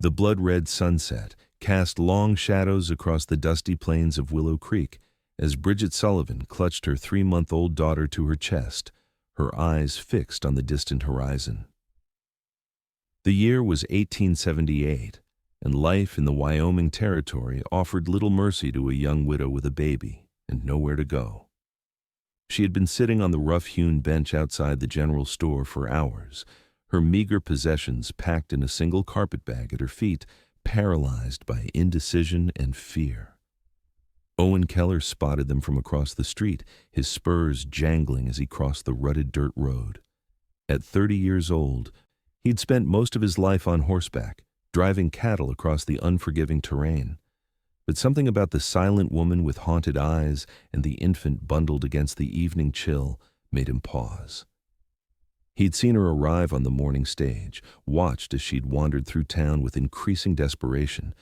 The blood-red sunset cast long shadows across the dusty plains of Willow Creek as Bridget Sullivan clutched her 3-month-old daughter to her chest, her eyes fixed on the distant horizon. The year was 1878, and life in the Wyoming Territory offered little mercy to a young widow with a baby and nowhere to go. She had been sitting on the rough-hewn bench outside the general store for hours, her meager possessions packed in a single carpet bag at her feet, paralyzed by indecision and fear. Owen Keller spotted them from across the street, his spurs jangling as he crossed the rutted dirt road. At 30 years old, he'd spent most of his life on horseback, driving cattle across the unforgiving terrain. But something about the silent woman with haunted eyes and the infant bundled against the evening chill made him pause. He'd seen her arrive on the morning stage, watched as she'd wandered through town with increasing desperation,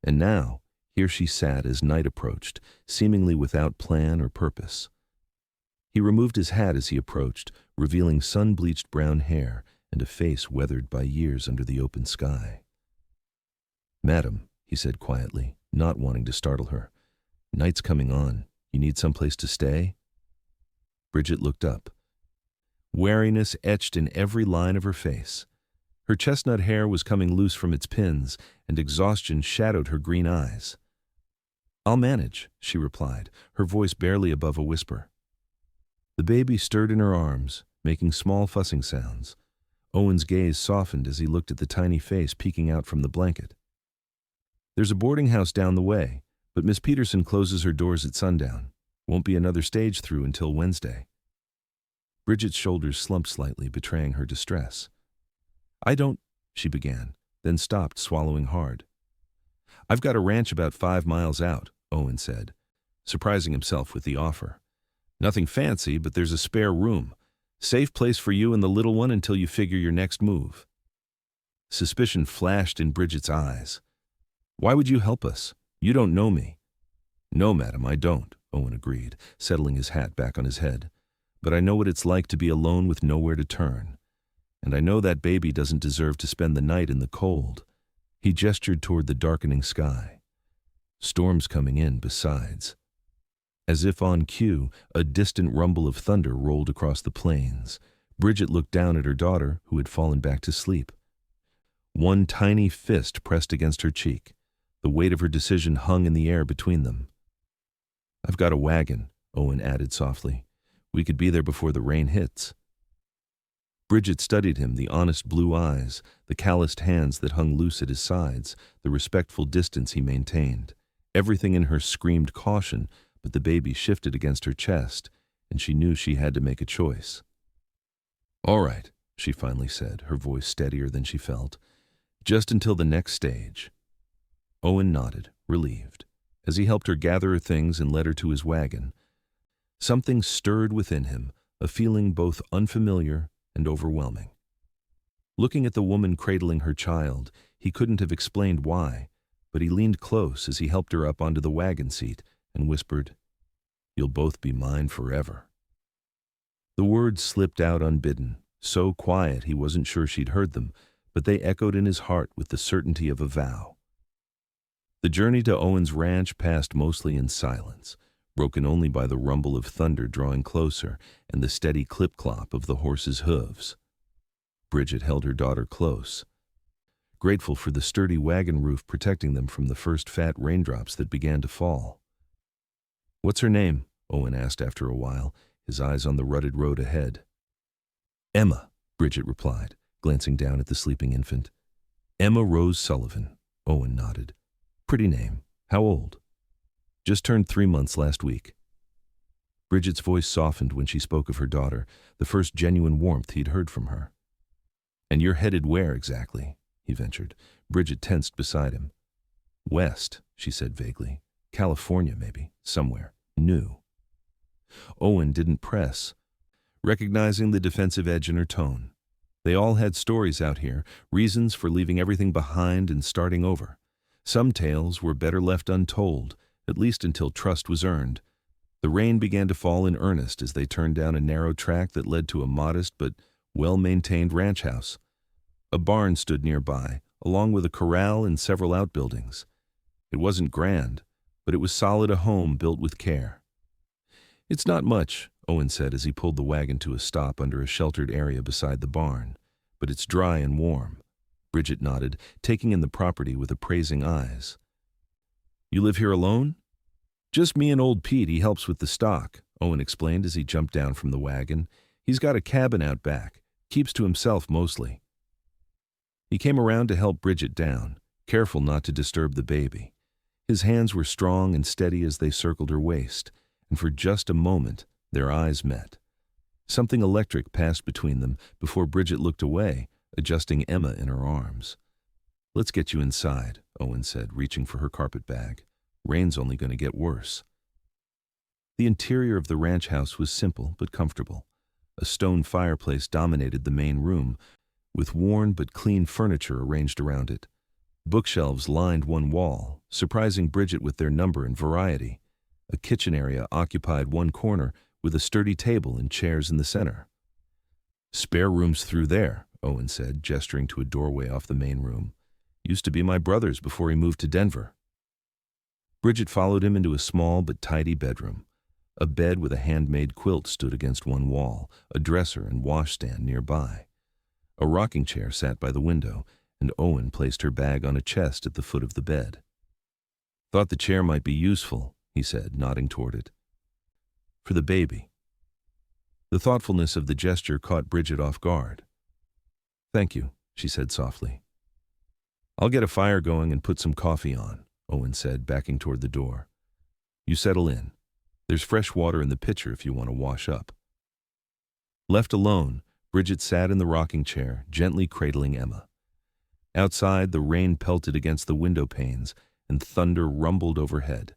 and now, here she sat as night approached, seemingly without plan or purpose. He removed his hat as he approached, revealing sun-bleached brown hair and a face weathered by years under the open sky. "Madam," he said quietly, not wanting to startle her, "night's coming on. You need someplace to stay?" Bridget looked up. Wariness etched in every line of her face. Her chestnut hair was coming loose from its pins, and exhaustion shadowed her green eyes. "I'll manage," she replied, her voice barely above a whisper. The baby stirred in her arms, making small fussing sounds. Owen's gaze softened as he looked at the tiny face peeking out from the blanket. "There's a boarding house down the way, but Miss Peterson closes her doors at sundown. Won't be another stage through until Wednesday." Bridget's shoulders slumped slightly, betraying her distress. "I don't," she began, then stopped, swallowing hard. "I've got a ranch about 5 miles out," Owen said, surprising himself with the offer. "Nothing fancy, but there's a spare room. Safe place for you and the little one until you figure your next move." Suspicion flashed in Bridget's eyes. "Why would you help us? You don't know me." "No, madam, I don't," Owen agreed, settling his hat back on his head. "But I know what it's like to be alone with nowhere to turn. And I know that baby doesn't deserve to spend the night in the cold." He gestured toward the darkening sky. "Storm's coming in, besides." As if on cue, a distant rumble of thunder rolled across the plains. Bridget looked down at her daughter, who had fallen back to sleep. One tiny fist pressed against her cheek. The weight of her decision hung in the air between them. "I've got a wagon," Owen added softly. "We could be there before the rain hits." Bridget studied him, the honest blue eyes, the calloused hands that hung loose at his sides, the respectful distance he maintained. Everything in her screamed caution, but the baby shifted against her chest, and she knew she had to make a choice. "All right," she finally said, her voice steadier than she felt. "Just until the next stage." Owen nodded, relieved, as he helped her gather her things and led her to his wagon. Something stirred within him, a feeling both unfamiliar and overwhelming. Looking at the woman cradling her child, he couldn't have explained why, but he leaned close as he helped her up onto the wagon seat and whispered, "You'll both be mine forever." The words slipped out unbidden, so quiet he wasn't sure she'd heard them, but they echoed in his heart with the certainty of a vow. The journey to Owen's ranch passed mostly in silence, broken only by the rumble of thunder drawing closer and the steady clip-clop of the horse's hooves. Bridget held her daughter close, grateful for the sturdy wagon roof protecting them from the first fat raindrops that began to fall. "What's her name?" Owen asked after a while, his eyes on the rutted road ahead. "Emma," Bridget replied, glancing down at the sleeping infant. "Emma Rose Sullivan," Owen nodded. "Pretty name. How old?" "Just turned 3 months last week." Bridget's voice softened when she spoke of her daughter, the first genuine warmth he'd heard from her. "And you're headed where exactly?" he ventured. Bridget tensed beside him. "West," she said vaguely. "California, maybe. Somewhere. New." Owen didn't press, recognizing the defensive edge in her tone. They all had stories out here, reasons for leaving everything behind and starting over. Some tales were better left untold, at least until trust was earned. The rain began to fall in earnest as they turned down a narrow track that led to a modest but well-maintained ranch house. A barn stood nearby, along with a corral and several outbuildings. It wasn't grand, but it was solid, a home built with care. "It's not much," Owen said as he pulled the wagon to a stop under a sheltered area beside the barn, "but it's dry and warm." Bridget nodded, taking in the property with appraising eyes. "You live here alone?" "Just me and old Pete. He helps with the stock," Owen explained as he jumped down from the wagon. "He's got a cabin out back. Keeps to himself mostly." He came around to help Bridget down, careful not to disturb the baby. His hands were strong and steady as they circled her waist, and for just a moment their eyes met. Something electric passed between them before Bridget looked away, adjusting Emma in her arms. "Let's get you inside," Owen said, reaching for her carpet bag. "Rain's only going to get worse." The interior of the ranch house was simple but comfortable. A stone fireplace dominated the main room, with worn but clean furniture arranged around it. Bookshelves lined one wall, surprising Bridget with their number and variety. A kitchen area occupied one corner, with a sturdy table and chairs in the center. "Spare rooms through there," Owen said, gesturing to a doorway off the main room. "Used to be my brother's before he moved to Denver." Bridget followed him into a small but tidy bedroom. A bed with a handmade quilt stood against one wall, a dresser and washstand nearby. A rocking chair sat by the window, and Owen placed her bag on a chest at the foot of the bed. "Thought the chair might be useful," he said, nodding toward it. "For the baby." The thoughtfulness of the gesture caught Bridget off guard. "Thank you," she said softly. "I'll get a fire going and put some coffee on," Owen said, backing toward the door. "You settle in. There's fresh water in the pitcher if you want to wash up." Left alone, Bridget sat in the rocking chair, gently cradling Emma. Outside, the rain pelted against the window panes, and thunder rumbled overhead.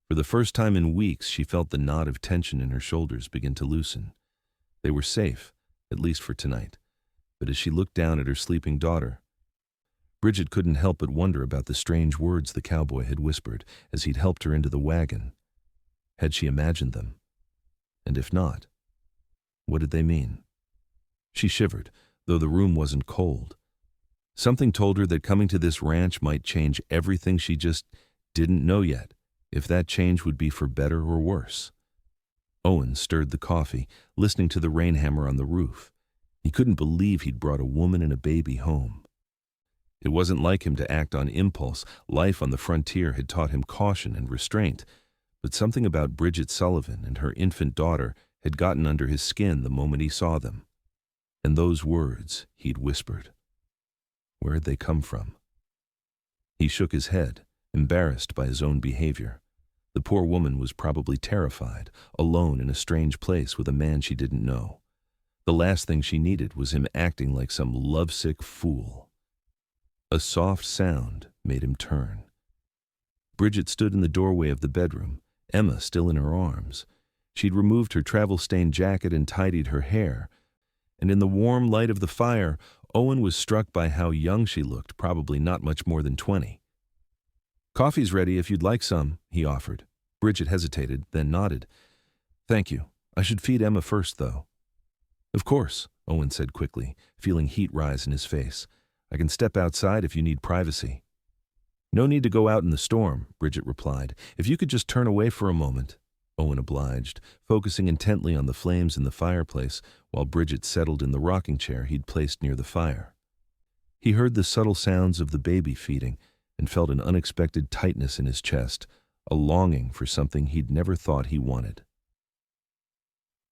For the first time in weeks, she felt the knot of tension in her shoulders begin to loosen. They were safe, at least for tonight. But as she looked down at her sleeping daughter, Bridget couldn't help but wonder about the strange words the cowboy had whispered as he'd helped her into the wagon. Had she imagined them? And if not, what did they mean? She shivered, though the room wasn't cold. Something told her that coming to this ranch might change everything she just didn't know yet, if that change would be for better or worse. Owen stirred the coffee, listening to the rain hammer on the roof. He couldn't believe he'd brought a woman and a baby home. It wasn't like him to act on impulse. Life on the frontier had taught him caution and restraint, but something about Bridget Sullivan and her infant daughter had gotten under his skin the moment he saw them. And those words he'd whispered. Where had they come from? He shook his head, embarrassed by his own behavior. The poor woman was probably terrified, alone in a strange place with a man she didn't know. The last thing she needed was him acting like some lovesick fool. A soft sound made him turn. Bridget stood in the doorway of the bedroom, Emma still in her arms. She'd removed her travel-stained jacket and tidied her hair, and in the warm light of the fire, Owen was struck by how young she looked, probably not much more than 20. "Coffee's ready if you'd like some," he offered. Bridget hesitated, then nodded. "Thank you. I should feed Emma first, though." "Of course," Owen said quickly, feeling heat rise in his face. "I can step outside if you need privacy." "No need to go out in the storm," Bridget replied. "If you could just turn away for a moment." Owen obliged, focusing intently on the flames in the fireplace while Bridget settled in the rocking chair he'd placed near the fire. He heard the subtle sounds of the baby feeding and felt an unexpected tightness in his chest, a longing for something he'd never thought he wanted.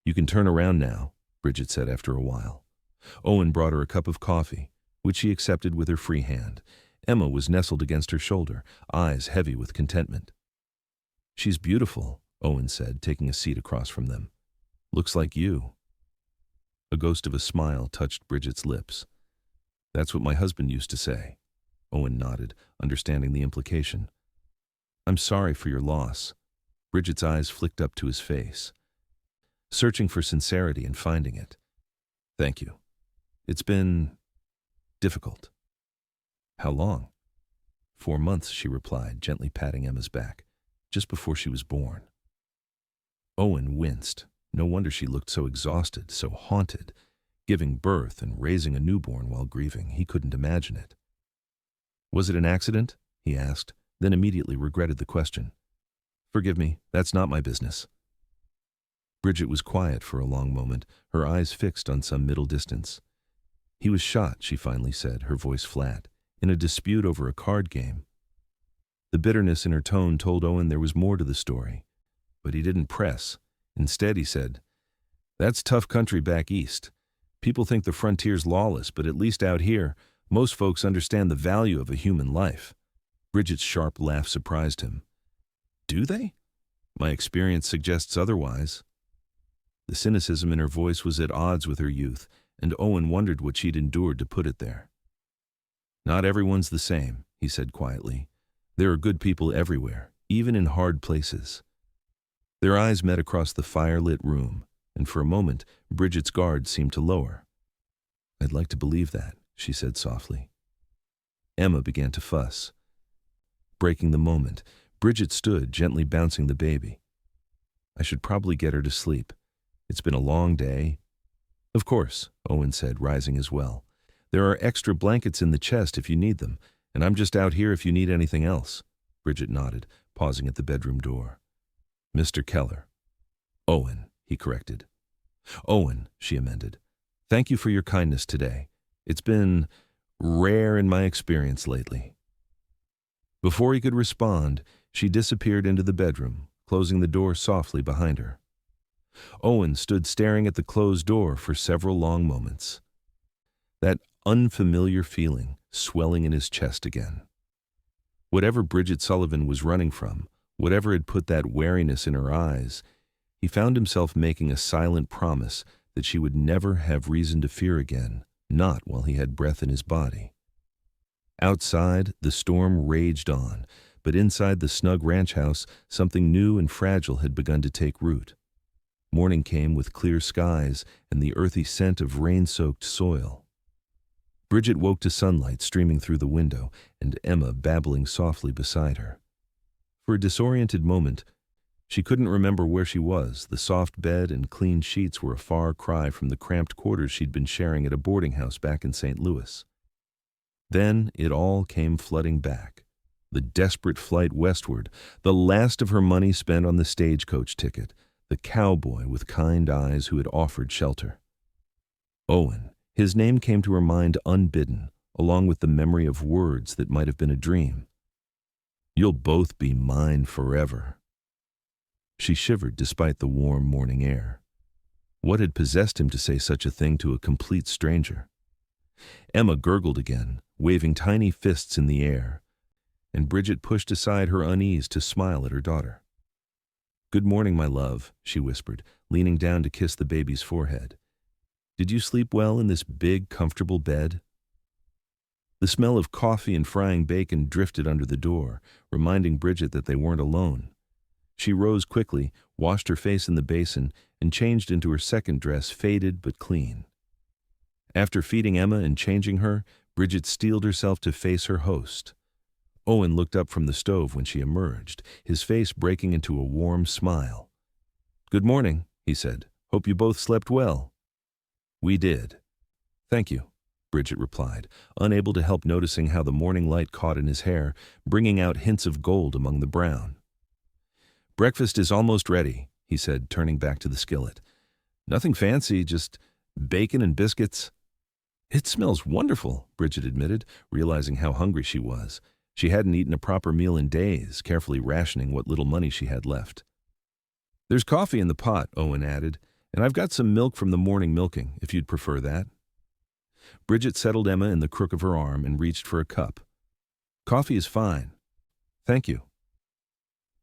"You can turn around now," Bridget said after a while. Owen brought her a cup of coffee, which she accepted with her free hand. Emma was nestled against her shoulder, eyes heavy with contentment. "She's beautiful," Owen said, taking a seat across from them. "Looks like you." A ghost of a smile touched Bridget's lips. "That's what my husband used to say." Owen nodded, understanding the implication. "I'm sorry for your loss." Bridget's eyes flicked up to his face, searching for sincerity and finding it. "Thank you. It's been difficult." "How long?" 4 months, she replied, gently patting Emma's back, "just before she was born." Owen winced. No wonder she looked so exhausted, so haunted. Giving birth and raising a newborn while grieving, he couldn't imagine it. Was it an accident? He asked, then immediately regretted the question. Forgive me, that's not my business. Bridget was quiet for a long moment, her eyes fixed on some middle distance. He was shot, she finally said, her voice flat, in a dispute over a card game. The bitterness in her tone told Owen there was more to the story, but he didn't press. Instead, he said, "That's tough country back east. People think the frontier's lawless, but at least out here, most folks understand the value of a human life." Bridget's sharp laugh surprised him. "Do they? My experience suggests otherwise." The cynicism in her voice was at odds with her youth, and Owen wondered what she'd endured to put it there. "Not everyone's the same," he said quietly. "There are good people everywhere, even in hard places." Their eyes met across the fire-lit room, and for a moment, Bridget's guard seemed to lower. "I'd like to believe that," she said softly. Emma began to fuss. Breaking the moment, Bridget stood, gently bouncing the baby. "I should probably get her to sleep. It's been a long day." "Of course," Owen said, rising as well. "There are extra blankets in the chest if you need them, and I'm just out here if you need anything else." Bridget nodded, pausing at the bedroom door. "Mr. Keller." "Owen," he corrected. "Owen," she amended. "Thank you for your kindness today. It's been rare in my experience lately." Before he could respond, she disappeared into the bedroom, closing the door softly behind her. Owen stood staring at the closed door for several long moments. That unfamiliar feeling swelling in his chest again. Whatever Bridget Sullivan was running from, whatever had put that wariness in her eyes, he found himself making a silent promise that she would never have reason to fear again, not while he had breath in his body. Outside, the storm raged on, but inside the snug ranch house, something new and fragile had begun to take root. Morning came with clear skies and the earthy scent of rain-soaked soil. Bridget woke to sunlight streaming through the window and Emma babbling softly beside her. For a disoriented moment, she couldn't remember where she was. The soft bed and clean sheets were a far cry from the cramped quarters she'd been sharing at a boarding house back in St. Louis. Then it all came flooding back. The desperate flight westward, the last of her money spent on the stagecoach ticket, the cowboy with kind eyes who had offered shelter. Owen, his name came to her mind unbidden, along with the memory of words that might have been a dream. "You'll both be mine forever." She shivered despite the warm morning air. What had possessed him to say such a thing to a complete stranger? Emma gurgled again, waving tiny fists in the air, and Bridget pushed aside her unease to smile at her daughter. "Good morning, my love," she whispered, leaning down to kiss the baby's forehead. "Did you sleep well in this big, comfortable bed?" The smell of coffee and frying bacon drifted under the door, reminding Bridget that they weren't alone. She rose quickly, washed her face in the basin, and changed into her second dress, faded but clean. After feeding Emma and changing her, Bridget steeled herself to face her host. Owen looked up from the stove when she emerged, his face breaking into a warm smile. "Good morning," he said. "Hope you both slept well." "We did." "Thank you," Bridget replied, unable to help noticing how the morning light caught in his hair, bringing out hints of gold among the brown. "Breakfast is almost ready," he said, turning back to the skillet. "Nothing fancy, just bacon and biscuits." "It smells wonderful," Bridget admitted, realizing how hungry she was. She hadn't eaten a proper meal in days, carefully rationing what little money she had left. "There's coffee in the pot," Owen added, "and I've got some milk from the morning milking, if you'd prefer that." Bridget settled Emma in the crook of her arm and reached for a cup. "Coffee is fine. Thank you."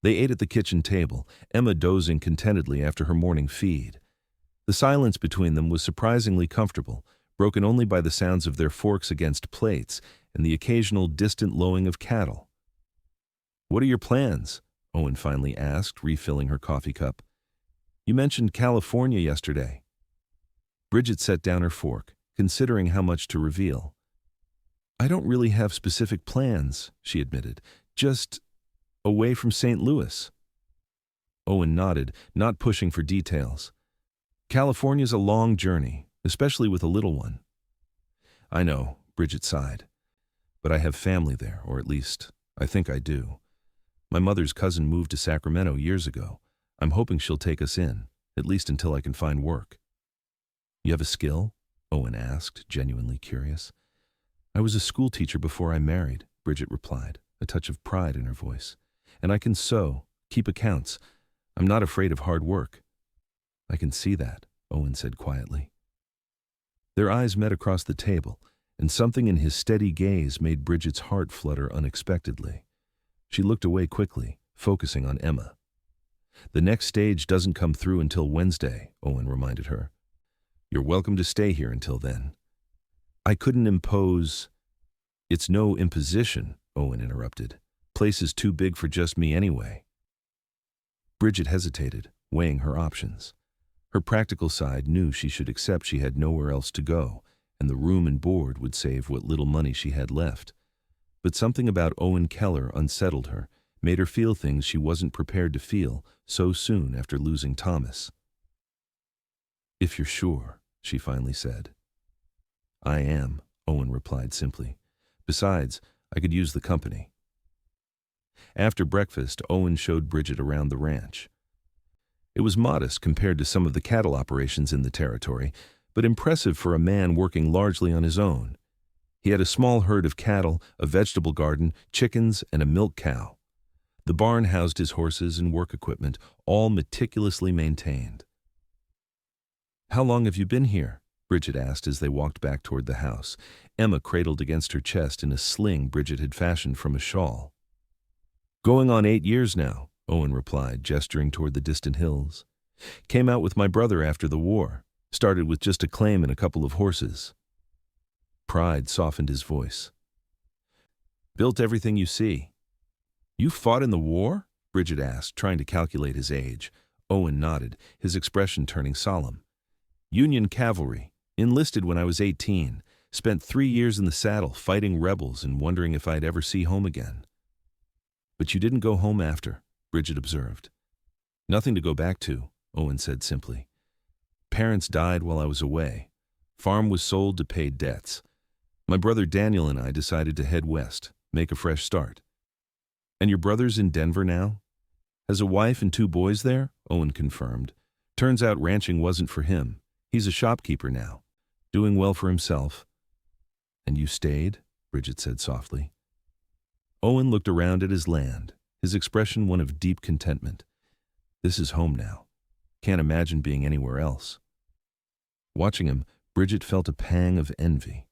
They ate at the kitchen table, Emma dozing contentedly after her morning feed. The silence between them was surprisingly comfortable, broken only by the sounds of their forks against plates and the occasional distant lowing of cattle. "What are your plans?" Owen finally asked, refilling her coffee cup. "You mentioned California yesterday." Bridget set down her fork, considering how much to reveal. "I don't really have specific plans," she admitted. "Just away from St. Louis." Owen nodded, not pushing for details. "California's a long journey, especially with a little one." "I know," Bridget sighed. but I have family there, or at least, I think I do. My mother's cousin moved to Sacramento years ago. I'm hoping she'll take us in, at least until I can find work." "You have a skill?" Owen asked, genuinely curious. "I was a school teacher before I married," Bridget replied, a touch of pride in her voice. "And I can sew, keep accounts. I'm not afraid of hard work." "I can see that," Owen said quietly. Their eyes met across the table, and something in his steady gaze made Bridget's heart flutter unexpectedly. She looked away quickly, focusing on Emma. "The next stage doesn't come through until Wednesday," Owen reminded her. "You're welcome to stay here until then." "I couldn't impose—" "It's no imposition," Owen interrupted. "Place is too big for just me anyway." Bridget hesitated, weighing her options. Her practical side knew she should accept she had nowhere else to go, and the room and board would save what little money she had left. But something about Owen Keller unsettled her, made her feel things she wasn't prepared to feel so soon after losing Thomas. "If you're sure," she finally said. "I am," Owen replied simply. "Besides, I could use the company." After breakfast, Owen showed Bridget around the ranch. It was modest compared to some of the cattle operations in the territory, but impressive for a man working largely on his own. He had a small herd of cattle, a vegetable garden, chickens, and a milk cow. The barn housed his horses and work equipment, all meticulously maintained. "How long have you been here?" Bridget asked as they walked back toward the house, Emma cradled against her chest in a sling Bridget had fashioned from a shawl. "Going on 8 years now," Owen replied, gesturing toward the distant hills. "Came out with my brother after the war. Started with just a claim and a couple of horses." Pride softened his voice. "Built everything you see." "You fought in the war?" Bridget asked, trying to calculate his age. Owen nodded, his expression turning solemn. "Union cavalry. Enlisted when I was 18. Spent 3 years in the saddle, fighting rebels and wondering if I'd ever see home again." "But you didn't go home after," Bridget observed. "Nothing to go back to," Owen said simply. "Parents died while I was away. Farm was sold to pay debts. My brother Daniel and I decided to head west, make a fresh start." "And your brother's in Denver now?" "Has a wife and 2 boys there," Owen confirmed. "Turns out ranching wasn't for him. He's a shopkeeper now, doing well for himself." "And you stayed?" Bridget said softly. Owen looked around at his land, his expression one of deep contentment. "This is home now. Can't imagine being anywhere else." Watching him, Bridget felt a pang of envy.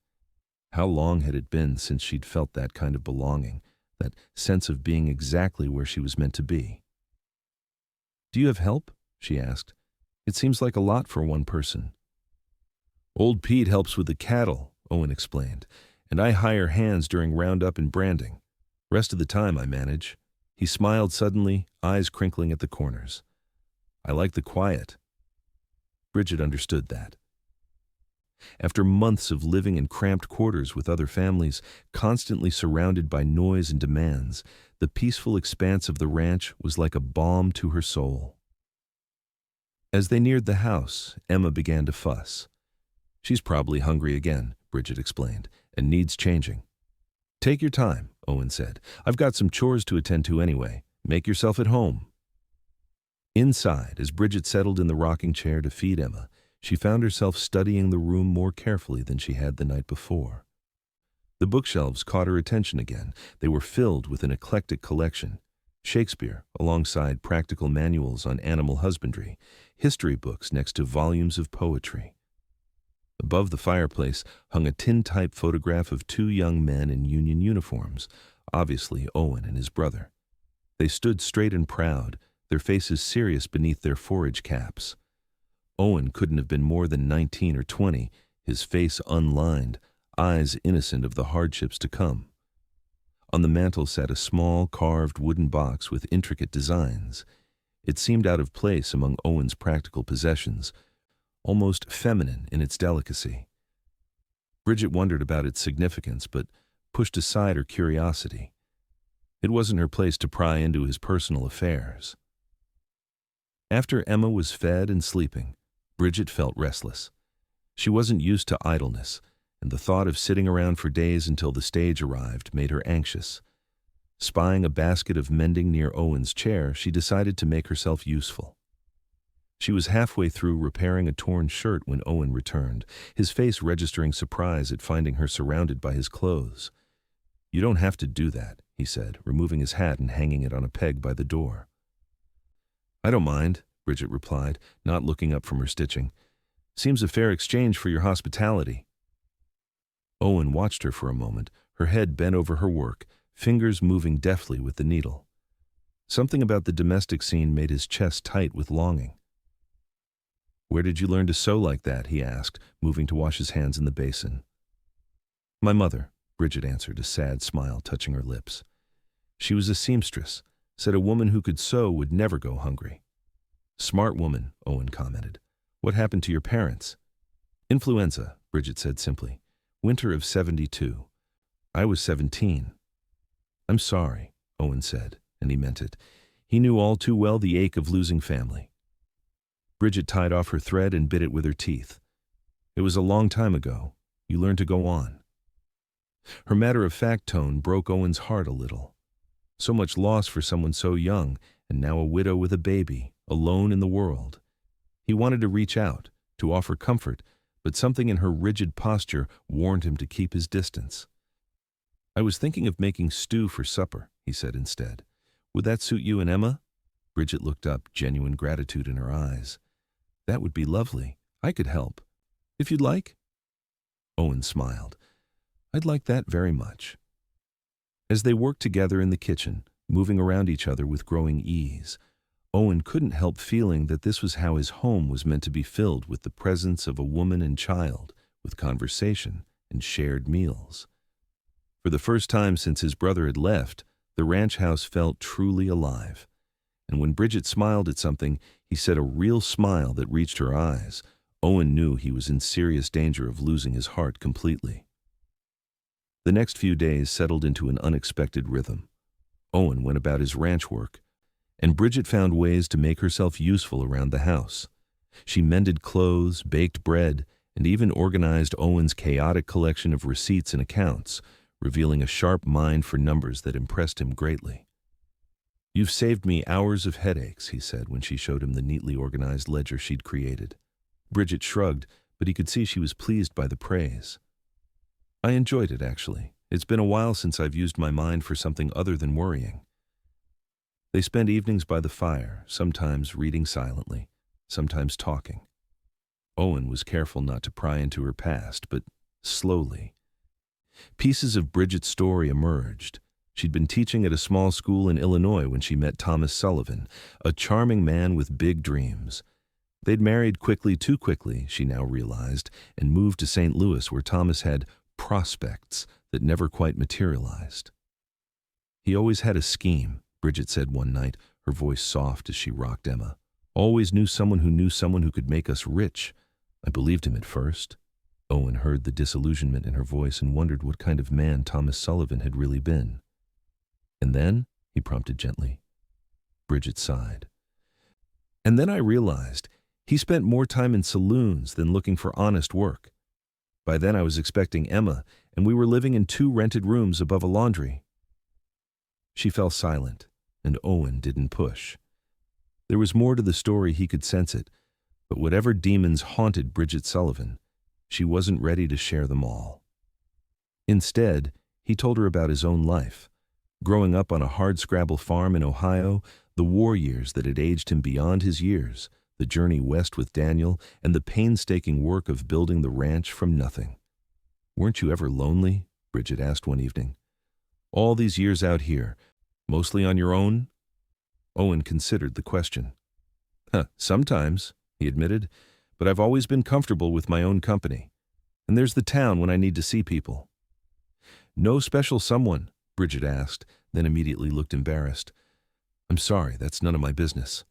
How long had it been since she'd felt that kind of belonging, that sense of being exactly where she was meant to be? "Do you have help?" she asked. "It seems like a lot for one person." "Old Pete helps with the cattle," Owen explained, "and I hire hands during roundup and branding. Rest of the time I manage." He smiled suddenly, eyes crinkling at the corners. "I like the quiet." Bridget understood that. After months of living in cramped quarters with other families, constantly surrounded by noise and demands, the peaceful expanse of the ranch was like a balm to her soul. As they neared the house, Emma began to fuss. "She's probably hungry again," Bridget explained, "and needs changing." "Take your time," Owen said. "I've got some chores to attend to anyway. Make yourself at home." Inside, as Bridget settled in the rocking chair to feed Emma, she found herself studying the room more carefully than she had the night before. The bookshelves caught her attention again. They were filled with an eclectic collection. Shakespeare, alongside practical manuals on animal husbandry, history books next to volumes of poetry. Above the fireplace hung a tintype photograph of 2 young men in Union uniforms, obviously Owen and his brother. They stood straight and proud, their faces serious beneath their forage caps. Owen couldn't have been more than 19 or 20, his face unlined, eyes innocent of the hardships to come. On the mantel sat a small, carved wooden box with intricate designs. It seemed out of place among Owen's practical possessions, almost feminine in its delicacy. Bridget wondered about its significance, but pushed aside her curiosity. It wasn't her place to pry into his personal affairs. After Emma was fed and sleeping, Bridget felt restless. She wasn't used to idleness, and the thought of sitting around for days until the stage arrived made her anxious. Spying a basket of mending near Owen's chair, she decided to make herself useful. She was halfway through repairing a torn shirt when Owen returned, his face registering surprise at finding her surrounded by his clothes. "You don't have to do that," he said, removing his hat and hanging it on a peg by the door. "I don't mind," Bridget replied, not looking up from her stitching. "Seems a fair exchange for your hospitality." Owen watched her for a moment, her head bent over her work, fingers moving deftly with the needle. Something about the domestic scene made his chest tight with longing. "Where did you learn to sew like that?" he asked, moving to wash his hands in the basin. "My mother," Bridget answered, a sad smile touching her lips. "She was a seamstress, said a woman who could sew would never go hungry." "Smart woman," Owen commented. "What happened to your parents?" "Influenza," Bridget said simply. "Winter of '72. I was 17. "I'm sorry," Owen said, and he meant it. He knew all too well the ache of losing family. Bridget tied off her thread and bit it with her teeth. "It was a long time ago. You learned to go on." Her matter-of-fact tone broke Owen's heart a little. So much loss for someone so young, and now a widow with a baby, alone in the world. He wanted to reach out, to offer comfort, but something in her rigid posture warned him to keep his distance. "I was thinking of making stew for supper," he said instead. "Would that suit you and Emma?" Bridget looked up, genuine gratitude in her eyes. "That would be lovely. I could help. If you'd like?" Owen smiled. "I'd like that very much." As they worked together in the kitchen, moving around each other with growing ease, Owen couldn't help feeling that this was how his home was meant to be filled with the presence of a woman and child, with conversation and shared meals. For the first time since his brother had left, the ranch house felt truly alive. And when Bridget smiled at something, he said a real smile that reached her eyes, Owen knew he was in serious danger of losing his heart completely. The next few days settled into an unexpected rhythm. Owen went about his ranch work, and Bridget found ways to make herself useful around the house. She mended clothes, baked bread, and even organized Owen's chaotic collection of receipts and accounts, revealing a sharp mind for numbers that impressed him greatly. "You've saved me hours of headaches," he said when she showed him the neatly organized ledger she'd created. Bridget shrugged, but he could see she was pleased by the praise. "I enjoyed it, actually. It's been a while since I've used my mind for something other than worrying." They spent evenings by the fire, sometimes reading silently, sometimes talking. Owen was careful not to pry into her past, but slowly. Pieces of Bridget's story emerged. She'd been teaching at a small school in Illinois when she met Thomas Sullivan, a charming man with big dreams. They'd married quickly, too quickly, she now realized, and moved to St. Louis where Thomas had prospects that never quite materialized. "He always had a scheme," Bridget said one night, her voice soft as she rocked Emma. "Always knew someone who could make us rich. I believed him at first." Owen heard the disillusionment in her voice and wondered what kind of man Thomas Sullivan had really been. "And then?" he prompted gently. Bridget sighed. "And then I realized he spent more time in saloons than looking for honest work. By then I was expecting Emma, and we were living in 2 rented rooms above a laundry." She fell silent, and Owen didn't push. There was more to the story, he could sense it, but whatever demons haunted Bridget Sullivan, she wasn't ready to share them all. Instead, he told her about his own life. Growing up on a hardscrabble farm in Ohio, the war years that had aged him beyond his years, the journey west with Daniel, and the painstaking work of building the ranch from nothing. "Weren't you ever lonely?" Bridget asked one evening. "All these years out here, mostly on your own?" Owen considered the question. Sometimes," he admitted, "but I've always been comfortable with my own company. And there's the town when I need to see people." "No special someone?" Bridget asked, then immediately looked embarrassed. "I'm sorry, that's none of my business."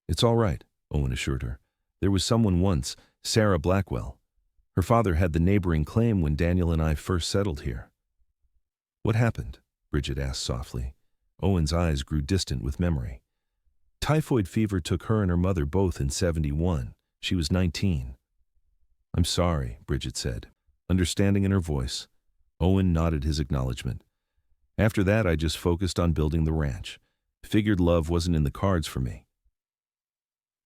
"It's all right," Owen assured her. "There was someone once, Sarah Blackwell. Her father had the neighboring claim when Daniel and I first settled here." "What happened?" Bridget asked softly. Owen's eyes grew distant with memory. "Typhoid fever took her and her mother both in '71. She was 19. "I'm sorry," Bridget said. understanding in her voice. Owen nodded his acknowledgement. After that, I just focused on building the ranch. Figured love wasn't in the cards for me.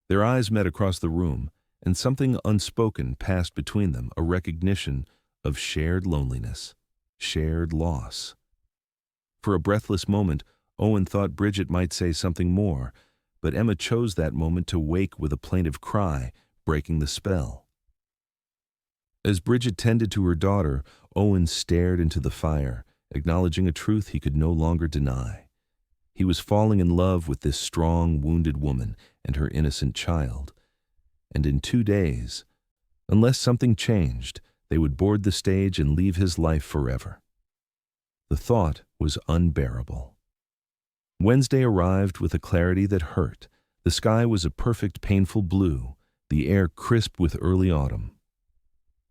Their eyes met across the room, and something unspoken passed between them, a recognition of shared loneliness, shared loss. For a breathless moment, Owen thought Bridget might say something more, but Emma chose that moment to wake with a plaintive cry, breaking the spell. As Bridget tended to her daughter, Owen stared into the fire, acknowledging a truth he could no longer deny. He was falling in love with this strong, wounded woman and her innocent child. And in 2 days, unless something changed, they would board the stage and leave his life forever. The thought was unbearable. Wednesday arrived with a clarity that hurt. The sky was a perfect, painful blue, the air crisp with early autumn.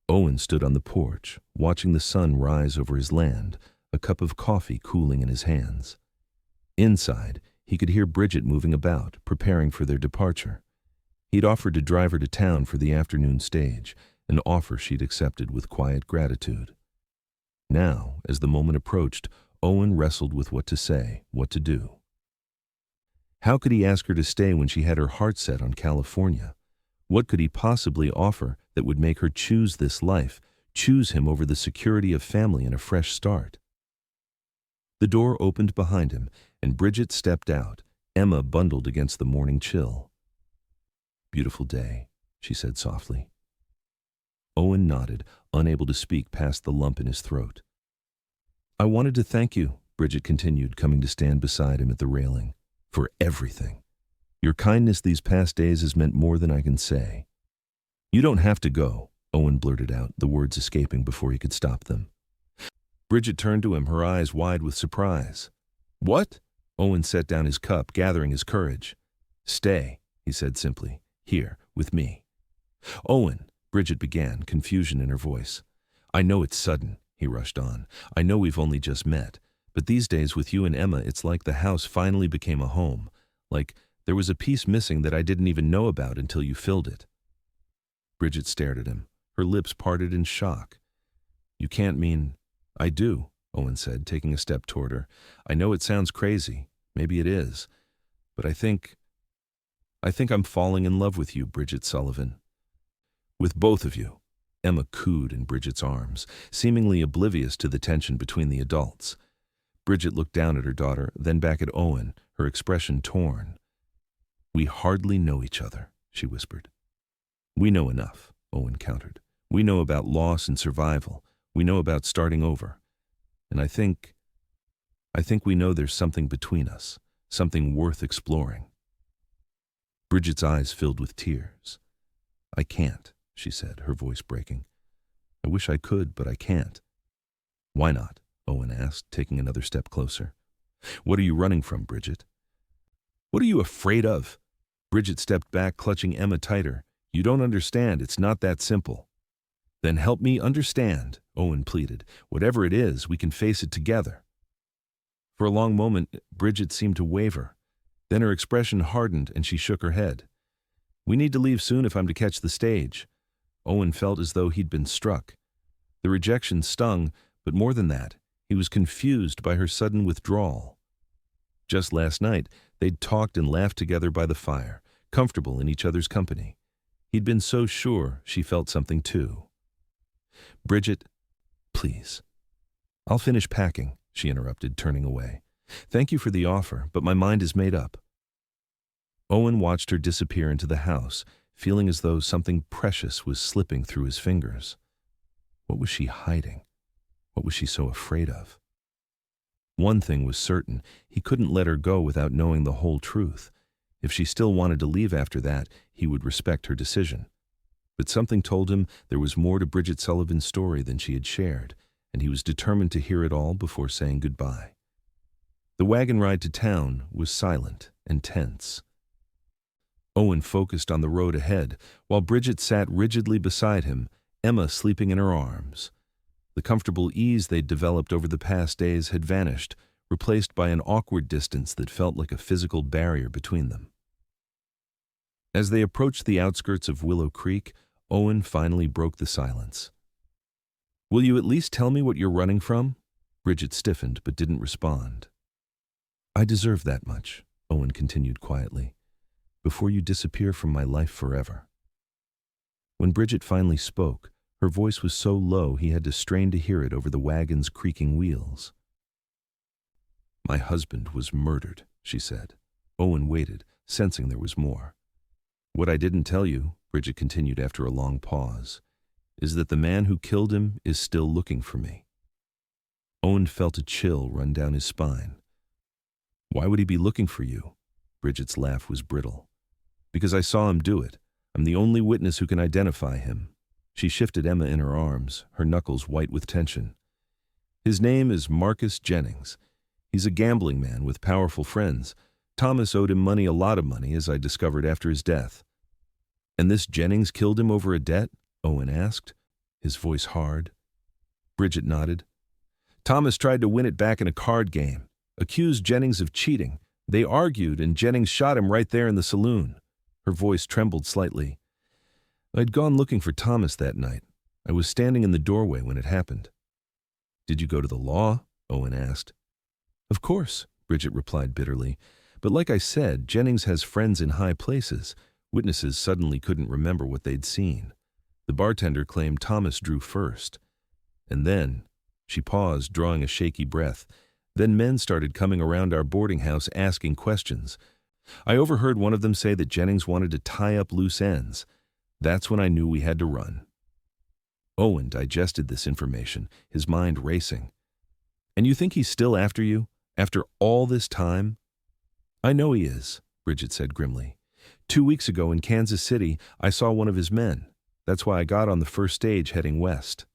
Owen stood on the porch, watching the sun rise over his land, a cup of coffee cooling in his hands. Inside, he could hear Bridget moving about, preparing for their departure. He'd offered to drive her to town for the afternoon stage, an offer she'd accepted with quiet gratitude. Now, as the moment approached, Owen wrestled with what to say, what to do. How could he ask her to stay when she had her heart set on California? What could he possibly offer that would make her choose this life, choose him over the security of family and a fresh start? The door opened behind him, and Bridget stepped out, Emma bundled against the morning chill. "Beautiful day," she said softly. Owen nodded, unable to speak past the lump in his throat. "I wanted to thank you," Bridget continued, coming to stand beside him at the railing, "for everything. Your kindness these past days has meant more than I can say." "You don't have to go," Owen blurted out, the words escaping before he could stop them. Bridget turned to him, her eyes wide with surprise. "What?" Owen set down his cup, gathering his courage. "Stay," he said simply. "Here, with me." "Owen," Bridget began, confusion in her voice. "I know it's sudden," he rushed on. "I know we've only just met. But these days with you and Emma, it's like the house finally became a home. Like there was a piece missing that I didn't even know about until you filled it." Bridget stared at him, her lips parted in shock. "You can't mean—" "I do," Owen said, taking a step toward her. "I know it sounds crazy. Maybe it is. But I think I'm falling in love with you, Bridget Sullivan. With both of you." Emma cooed in Bridget's arms, seemingly oblivious to the tension between the adults. Bridget looked down at her daughter, then back at Owen, her expression torn. "We hardly know each other," she whispered. "We know enough," Owen countered. "We know about loss and survival. We know about starting over. And I think we know there's something between us, something worth exploring." Bridget's eyes filled with tears. "I can't," she said, her voice breaking. "I wish I could, but I can't." "Why not?" Owen asked, taking another step closer. "What are you running from, Bridget?" "What are you afraid of?" Bridget stepped back, clutching Emma tighter. "You don't understand. It's not that simple." "Then help me understand," Owen pleaded. "Whatever it is, we can face it together." For a long moment, Bridget seemed to waver. Then her expression hardened and she shook her head. "We need to leave soon if I'm to catch the stage." Owen felt as though he'd been struck. The rejection stung, but more than that, he was confused by her sudden withdrawal. Just last night, they'd talked and laughed together by the fire, comfortable in each other's company. He'd been so sure she felt something too. "Bridget, please." "I'll finish packing," she interrupted, turning away. "Thank you for the offer, but my mind is made up." Owen watched her disappear into the house, feeling as though something precious was slipping through his fingers. What was she hiding? What was she so afraid of? One thing was certain, he couldn't let her go without knowing the whole truth. If she still wanted to leave after that, he would respect her decision. But something told him there was more to Bridget Sullivan's story than she had shared, and he was determined to hear it all before saying goodbye. The wagon ride to town was silent and tense. Owen focused on the road ahead, while Bridget sat rigidly beside him, Emma sleeping in her arms. The comfortable ease they'd developed over the past days had vanished, replaced by an awkward distance that felt like a physical barrier between them. As they approached the outskirts of Willow Creek, Owen finally broke the silence. Will you at least tell me what you're running from? Bridget stiffened but didn't respond. I deserve that much, Owen continued quietly, before you disappear from my life forever. When Bridget finally spoke, her voice was so low he had to strain to hear it over the wagon's creaking wheels. My husband was murdered, she said. Owen waited, sensing there was more. What I didn't tell you, Bridget continued after a long pause, is that the man who killed him is still looking for me. Owen felt a chill run down his spine. Why would he be looking for you? Bridget's laugh was brittle. Because I saw him do it. I'm the only witness who can identify him. She shifted Emma in her arms, her knuckles white with tension. His name is Marcus Jennings. He's a gambling man with powerful friends. Thomas owed him money, a lot of money, as I discovered after his death. And this Jennings killed him over a debt? Owen asked, his voice hard. Bridget nodded. Thomas tried to win it back in a card game, accused Jennings of cheating. They argued and Jennings shot him right there in the saloon. Her voice trembled slightly. I'd gone looking for Thomas that night. I was standing in the doorway when it happened. Did you go to the law? Owen asked. Of course, Bridget replied bitterly. But like I said, Jennings has friends in high places. Witnesses suddenly couldn't remember what they'd seen. The bartender claimed Thomas drew first. And then, she paused, drawing a shaky breath. Then men started coming around our boarding house asking questions. I overheard one of them say that Jennings wanted to tie up loose ends. That's when I knew we had to run. Owen digested this information, his mind racing. And you think he's still after you? After all this time? I know he is, Bridget said grimly. 2 weeks ago in Kansas City, I saw one of his men. That's why I got on the first stage heading west.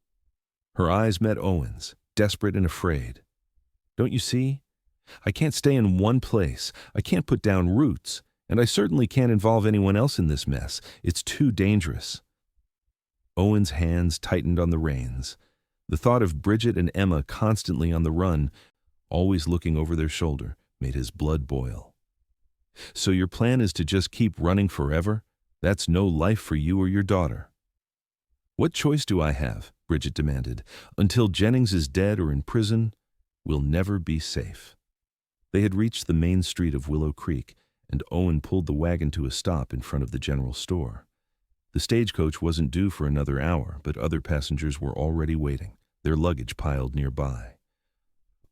Her eyes met Owen's, desperate and afraid. Don't you see? I can't stay in one place. I can't put down roots. And I certainly can't involve anyone else in this mess. It's too dangerous. Owen's hands tightened on the reins. The thought of Bridget and Emma constantly on the run, always looking over their shoulder, made his blood boil. So your plan is to just keep running forever? That's no life for you or your daughter. What choice do I have? Bridget demanded. Until Jennings is dead or in prison, we'll never be safe. They had reached the main street of Willow Creek, and Owen pulled the wagon to a stop in front of the general store. The stagecoach wasn't due for another hour, but other passengers were already waiting, their luggage piled nearby.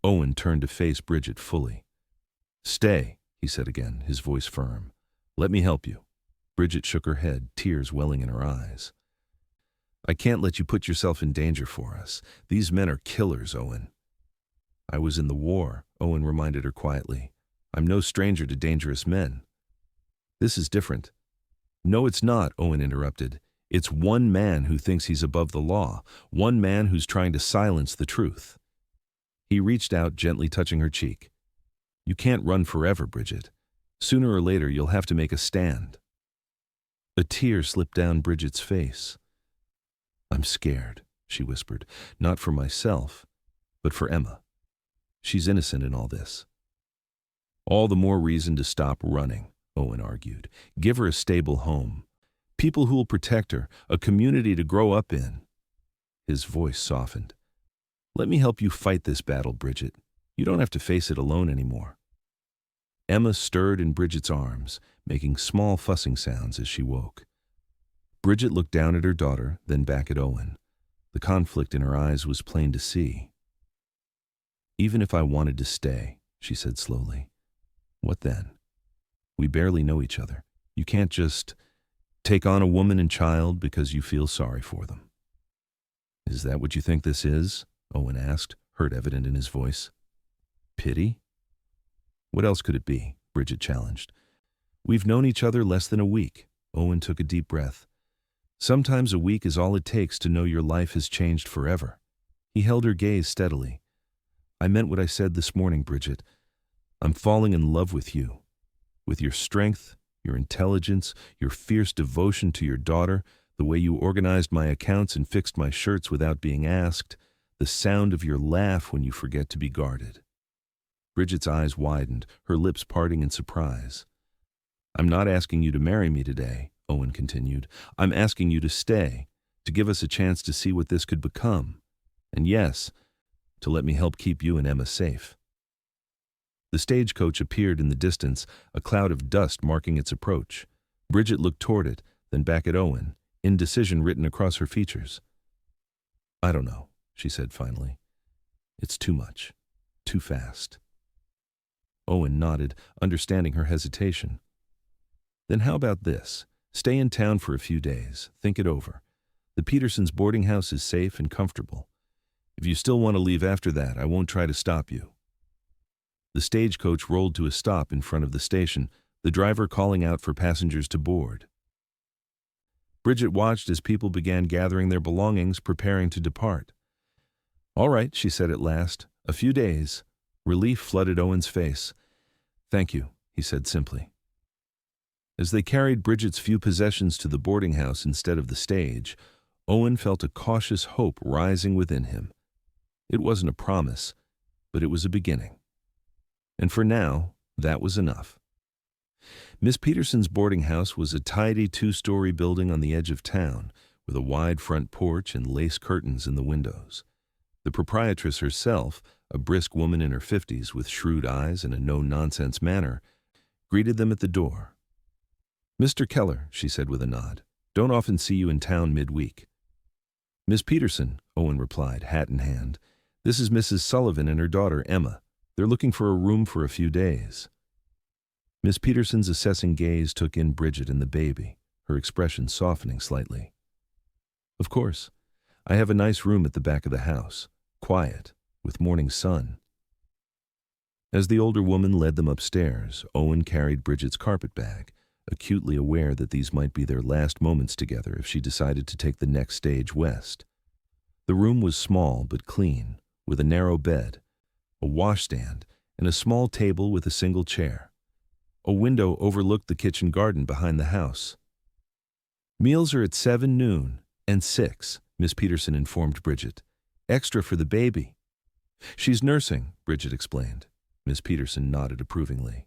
Owen turned to face Bridget fully. Stay, he said again, his voice firm. Let me help you. Bridget shook her head, tears welling in her eyes. I can't let you put yourself in danger for us. These men are killers, Owen. I was in the war, Owen reminded her quietly. I'm no stranger to dangerous men. This is different. No, it's not, Owen interrupted. It's one man who thinks he's above the law, one man who's trying to silence the truth. He reached out, gently touching her cheek. You can't run forever, Bridget. Sooner or later, you'll have to make a stand. A tear slipped down Bridget's face. I'm scared, she whispered, not for myself, but for Emma. She's innocent in all this. All the more reason to stop running, Owen argued. Give her a stable home. People who'll protect her, a community to grow up in. His voice softened. Let me help you fight this battle, Bridget. You don't have to face it alone anymore. Emma stirred in Bridget's arms, making small fussing sounds as she woke. Bridget looked down at her daughter, then back at Owen. The conflict in her eyes was plain to see. Even if I wanted to stay, she said slowly, what then? We barely know each other. You can't just take on a woman and child because you feel sorry for them. Is that what you think this is? Owen asked, hurt evident in his voice. Pity? What else could it be? Bridget challenged. We've known each other less than a week. Owen took a deep breath. Sometimes a week is all it takes to know your life has changed forever. He held her gaze steadily. I meant what I said this morning, Bridget. I'm falling in love with you. With your strength, your intelligence, your fierce devotion to your daughter, the way you organized my accounts and fixed my shirts without being asked, the sound of your laugh when you forget to be guarded. Bridget's eyes widened, her lips parting in surprise. I'm not asking you to marry me today, Owen continued. I'm asking you to stay, to give us a chance to see what this could become. And yes, to let me help keep you and Emma safe. The stagecoach appeared in the distance, a cloud of dust marking its approach. Bridget looked toward it, then back at Owen, indecision written across her features. I don't know, she said finally. It's too much. Too fast. Owen nodded, understanding her hesitation. Then how about this? Stay in town for a few days. Think it over. The Petersons' boarding house is safe and comfortable. If you still want to leave after that, I won't try to stop you. The stagecoach rolled to a stop in front of the station, the driver calling out for passengers to board. Bridget watched as people began gathering their belongings, preparing to depart. All right, she said at last. A few days. Relief flooded Owen's face. Thank you, he said simply. As they carried Bridget's few possessions to the boarding house instead of the stage, Owen felt a cautious hope rising within him. It wasn't a promise, but it was a beginning. And for now, that was enough. Miss Peterson's boarding house was a tidy two-story building on the edge of town, with a wide front porch and lace curtains in the windows. The proprietress herself, a brisk woman in her 50s with shrewd eyes and a no-nonsense manner, greeted them at the door. Mr. Keller, she said with a nod, don't often see you in town midweek. Miss Peterson, Owen replied, hat in hand. This is Mrs. Sullivan and her daughter, Emma. They're looking for a room for a few days. Miss Peterson's assessing gaze took in Bridget and the baby, her expression softening slightly. Of course, I have a nice room at the back of the house, quiet, with morning sun. As the older woman led them upstairs, Owen carried Bridget's carpet bag, acutely aware that these might be their last moments together if she decided to take the next stage west. The room was small but clean, with a narrow bed, a washstand, and a small table with a single chair. A window overlooked the kitchen garden behind the house. Meals are at 7 noon and 6, Miss Peterson informed Bridget. Extra for the baby. She's nursing, Bridget explained. Miss Peterson nodded approvingly.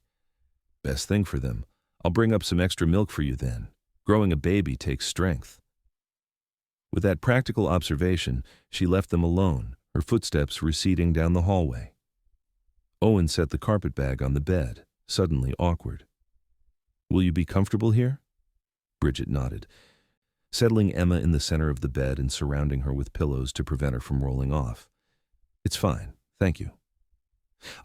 Best thing for them. I'll bring up some extra milk for you then. Growing a baby takes strength. With that practical observation, she left them alone, her footsteps receding down the hallway. Owen set the carpet bag on the bed, suddenly awkward. Will you be comfortable here? Bridget nodded, settling Emma in the center of the bed and surrounding her with pillows to prevent her from rolling off. It's fine, thank you.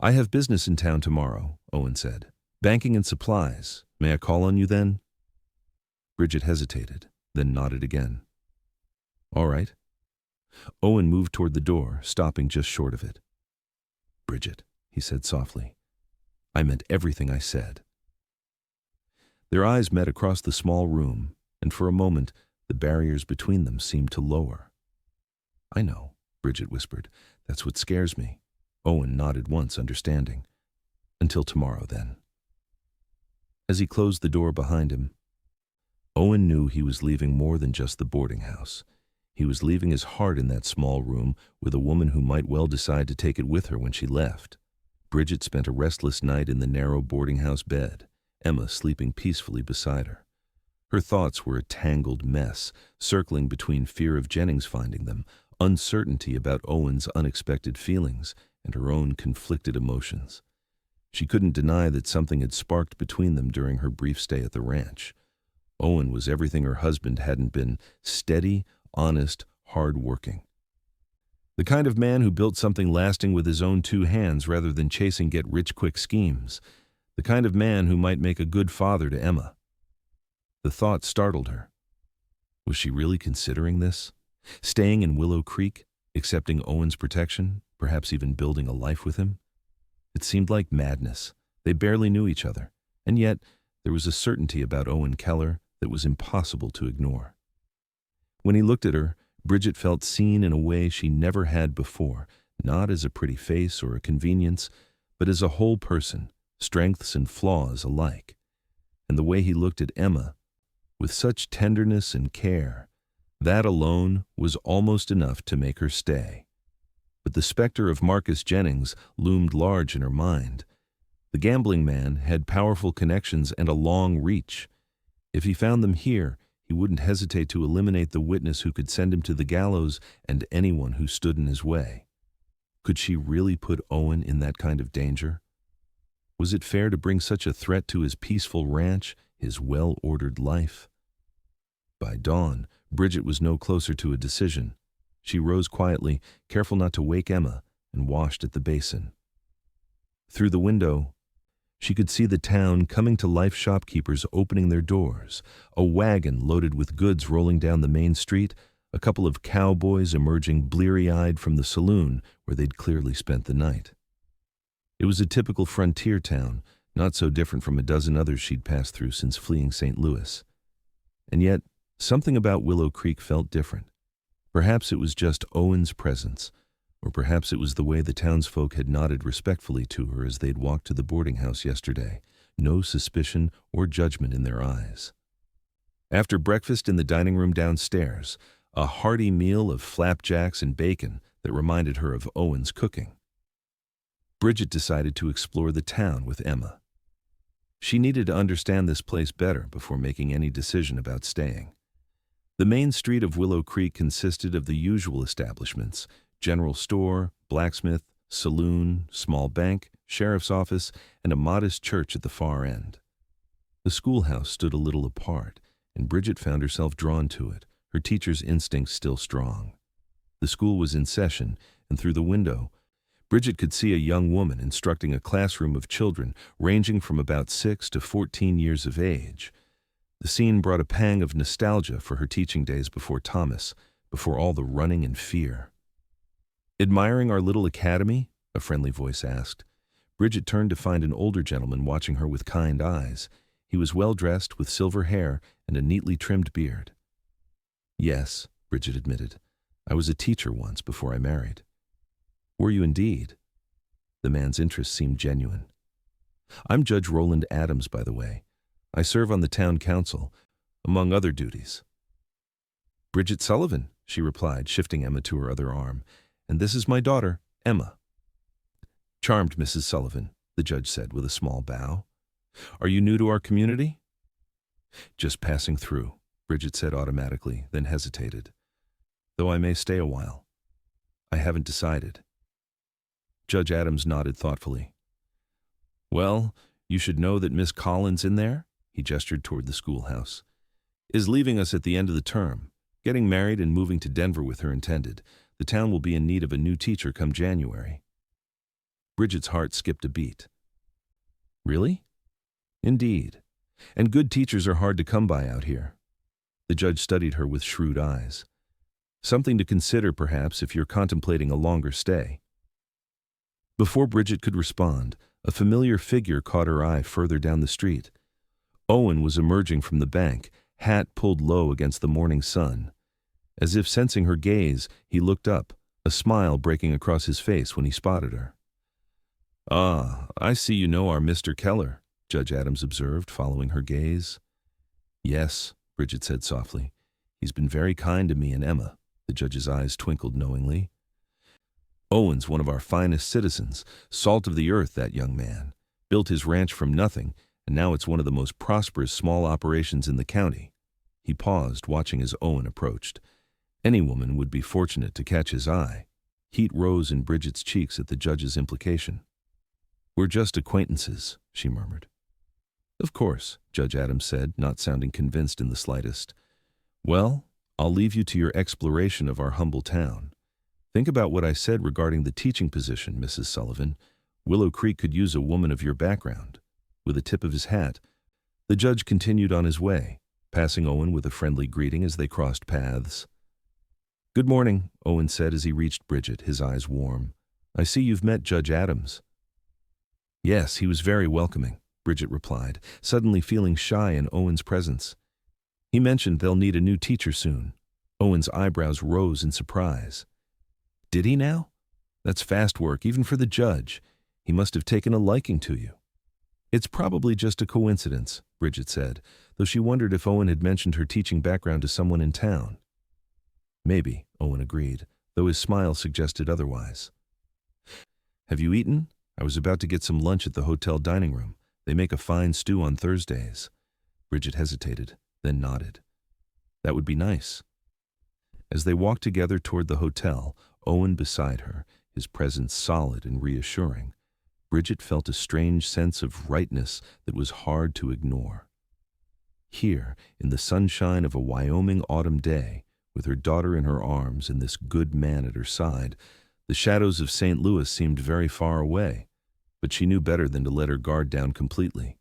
I have business in town tomorrow, Owen said. Banking and supplies. May I call on you then? Bridget hesitated, then nodded again. All right. Owen moved toward the door, stopping just short of it. Bridget, he said softly. I meant everything I said. Their eyes met across the small room, and for a moment, the barriers between them seemed to lower. I know, Bridget whispered. That's what scares me. Owen nodded once, understanding. Until tomorrow, then. As he closed the door behind him, Owen knew he was leaving more than just the boarding house. He was leaving his heart in that small room with a woman who might well decide to take it with her when she left. Bridget spent a restless night in the narrow boarding house bed, Emma sleeping peacefully beside her. Her thoughts were a tangled mess, circling between fear of Jennings finding them, uncertainty about Owen's unexpected feelings, and her own conflicted emotions. She couldn't deny that something had sparked between them during her brief stay at the ranch. Owen was everything her husband hadn't been: steady, honest, hard-working. The kind of man who built something lasting with his own 2 hands rather than chasing get-rich-quick schemes. The kind of man who might make a good father to Emma. The thought startled her. Was she really considering this? Staying in Willow Creek, accepting Owen's protection, perhaps even building a life with him? It seemed like madness. They barely knew each other, and yet there was a certainty about Owen Keller that was impossible to ignore. When he looked at her, Bridget felt seen in a way she never had before, not as a pretty face or a convenience, but as a whole person, strengths and flaws alike. And the way he looked at Emma, with such tenderness and care, that alone was almost enough to make her stay. But the specter of Marcus Jennings loomed large in her mind. The gambling man had powerful connections and a long reach. If he found them here, he He wouldn't hesitate to eliminate the witness who could send him to the gallows and anyone who stood in his way. Could she really put Owen in that kind of danger? Was it fair to bring such a threat to his peaceful ranch, his well-ordered life? By dawn, Bridget was no closer to a decision. She rose quietly, careful not to wake Emma, and washed at the basin. Through the window, she could see the town coming to life, shopkeepers opening their doors, a wagon loaded with goods rolling down the main street, a couple of cowboys emerging bleary-eyed from the saloon where they'd clearly spent the night. It was a typical frontier town, not so different from a dozen others she'd passed through since fleeing St. Louis. And yet, something about Willow Creek felt different. Perhaps it was just Owen's presence, or perhaps it was the way the townsfolk had nodded respectfully to her as they'd walked to the boarding house yesterday, no suspicion or judgment in their eyes. After breakfast in the dining room downstairs, a hearty meal of flapjacks and bacon that reminded her of Owen's cooking, Bridget decided to explore the town with Emma. She needed to understand this place better before making any decision about staying. The main street of Willow Creek consisted of the usual establishments: general store, blacksmith, saloon, small bank, sheriff's office, and a modest church at the far end. The schoolhouse stood a little apart, and Bridget found herself drawn to it, her teacher's instincts still strong. The school was in session, and through the window, Bridget could see a young woman instructing a classroom of children ranging from about 6 to 14 years of age. The scene brought a pang of nostalgia for her teaching days before Thomas, before all the running and fear. "Admiring our little academy?" a friendly voice asked. Bridget turned to find an older gentleman watching her with kind eyes. He was well-dressed, with silver hair and a neatly trimmed beard. "Yes," Bridget admitted. "I was a teacher once before I married." "Were you indeed?" The man's interest seemed genuine. "I'm Judge Roland Adams, by the way. I serve on the town council, among other duties." "Bridget Sullivan," she replied, shifting Emma to her other arm. "And this is my daughter, Emma." "Charmed, Mrs. Sullivan," the judge said with a small bow. "Are you new to our community?" "Just passing through," Bridget said automatically, then hesitated. "Though I may stay a while. I haven't decided." Judge Adams nodded thoughtfully. "Well, you should know that Miss Collins in there," he gestured toward the schoolhouse, "is leaving us at the end of the term, getting married and moving to Denver with her intended. The town will be in need of a new teacher come January." Bridget's heart skipped a beat. "Really?" "Indeed. And good teachers are hard to come by out here." The judge studied her with shrewd eyes. "Something to consider, perhaps, if you're contemplating a longer stay." Before Bridget could respond, a familiar figure caught her eye further down the street. Owen was emerging from the bank, hat pulled low against the morning sun. As if sensing her gaze, he looked up, a smile breaking across his face when he spotted her. "Ah, I see you know our Mr. Keller," Judge Adams observed, following her gaze. "Yes," Bridget said softly. "He's been very kind to me and Emma." The judge's eyes twinkled knowingly. "Owen's one of our finest citizens, salt of the earth, that young man. Built his ranch from nothing, and now it's one of the most prosperous small operations in the county." He paused, watching as Owen approached. Any woman would be fortunate to catch his eye. Heat rose in Bridget's cheeks at the judge's implication. "We're just acquaintances," she murmured. "Of course," Judge Adams said, not sounding convinced in the slightest. "Well, I'll leave you to your exploration of our humble town. Think about what I said regarding the teaching position, Mrs. Sullivan. Willow Creek could use a woman of your background." With a tip of his hat, the judge continued on his way, passing Owen with a friendly greeting as they crossed paths. "Good morning," Owen said as he reached Bridget, his eyes warm. "I see you've met Judge Adams." "Yes, he was very welcoming," Bridget replied, suddenly feeling shy in Owen's presence. "He mentioned they'll need a new teacher soon." Owen's eyebrows rose in surprise. "Did he now? That's fast work, even for the judge. He must have taken a liking to you." "It's probably just a coincidence," Bridget said, though she wondered if Owen had mentioned her teaching background to someone in town. "Maybe," Owen agreed, though his smile suggested otherwise. "Have you eaten? I was about to get some lunch at the hotel dining room. They make a fine stew on Thursdays." Bridget hesitated, then nodded. That would be nice. As they walked together toward the hotel, Owen beside her, his presence solid and reassuring, Bridget felt a strange sense of rightness that was hard to ignore. Here, in the sunshine of a Wyoming autumn day, with her daughter in her arms and this good man at her side, the shadows of St. Louis seemed very far away, but she knew better than to let her guard down completely.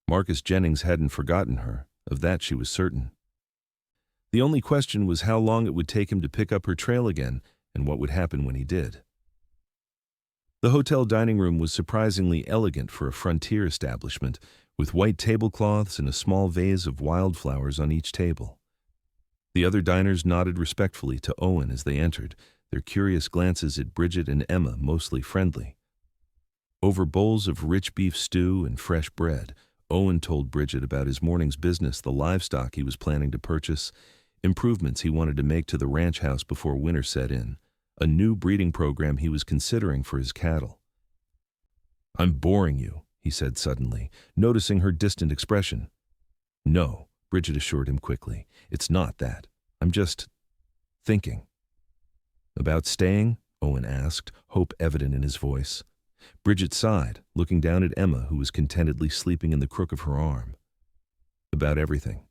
Marcus Jennings hadn't forgotten her, of that she was certain. The only question was how long it would take him to pick up her trail again, and what would happen when he did. The hotel dining room was surprisingly elegant for a frontier establishment, with white tablecloths and a small vase of wildflowers on each table. The other diners nodded respectfully to Owen as they entered, their curious glances at Bridget and Emma mostly friendly. Over bowls of rich beef stew and fresh bread, Owen told Bridget about his morning's business, the livestock he was planning to purchase, improvements he wanted to make to the ranch house before winter set in, a new breeding program he was considering for his cattle. "I'm boring you," he said suddenly, noticing her distant expression. "No," Bridget assured him quickly. "It's not that. I'm just thinking." "About staying?" Owen asked, hope evident in his voice. Bridget sighed, looking down at Emma, who was contentedly sleeping in the crook of her arm. "About everything.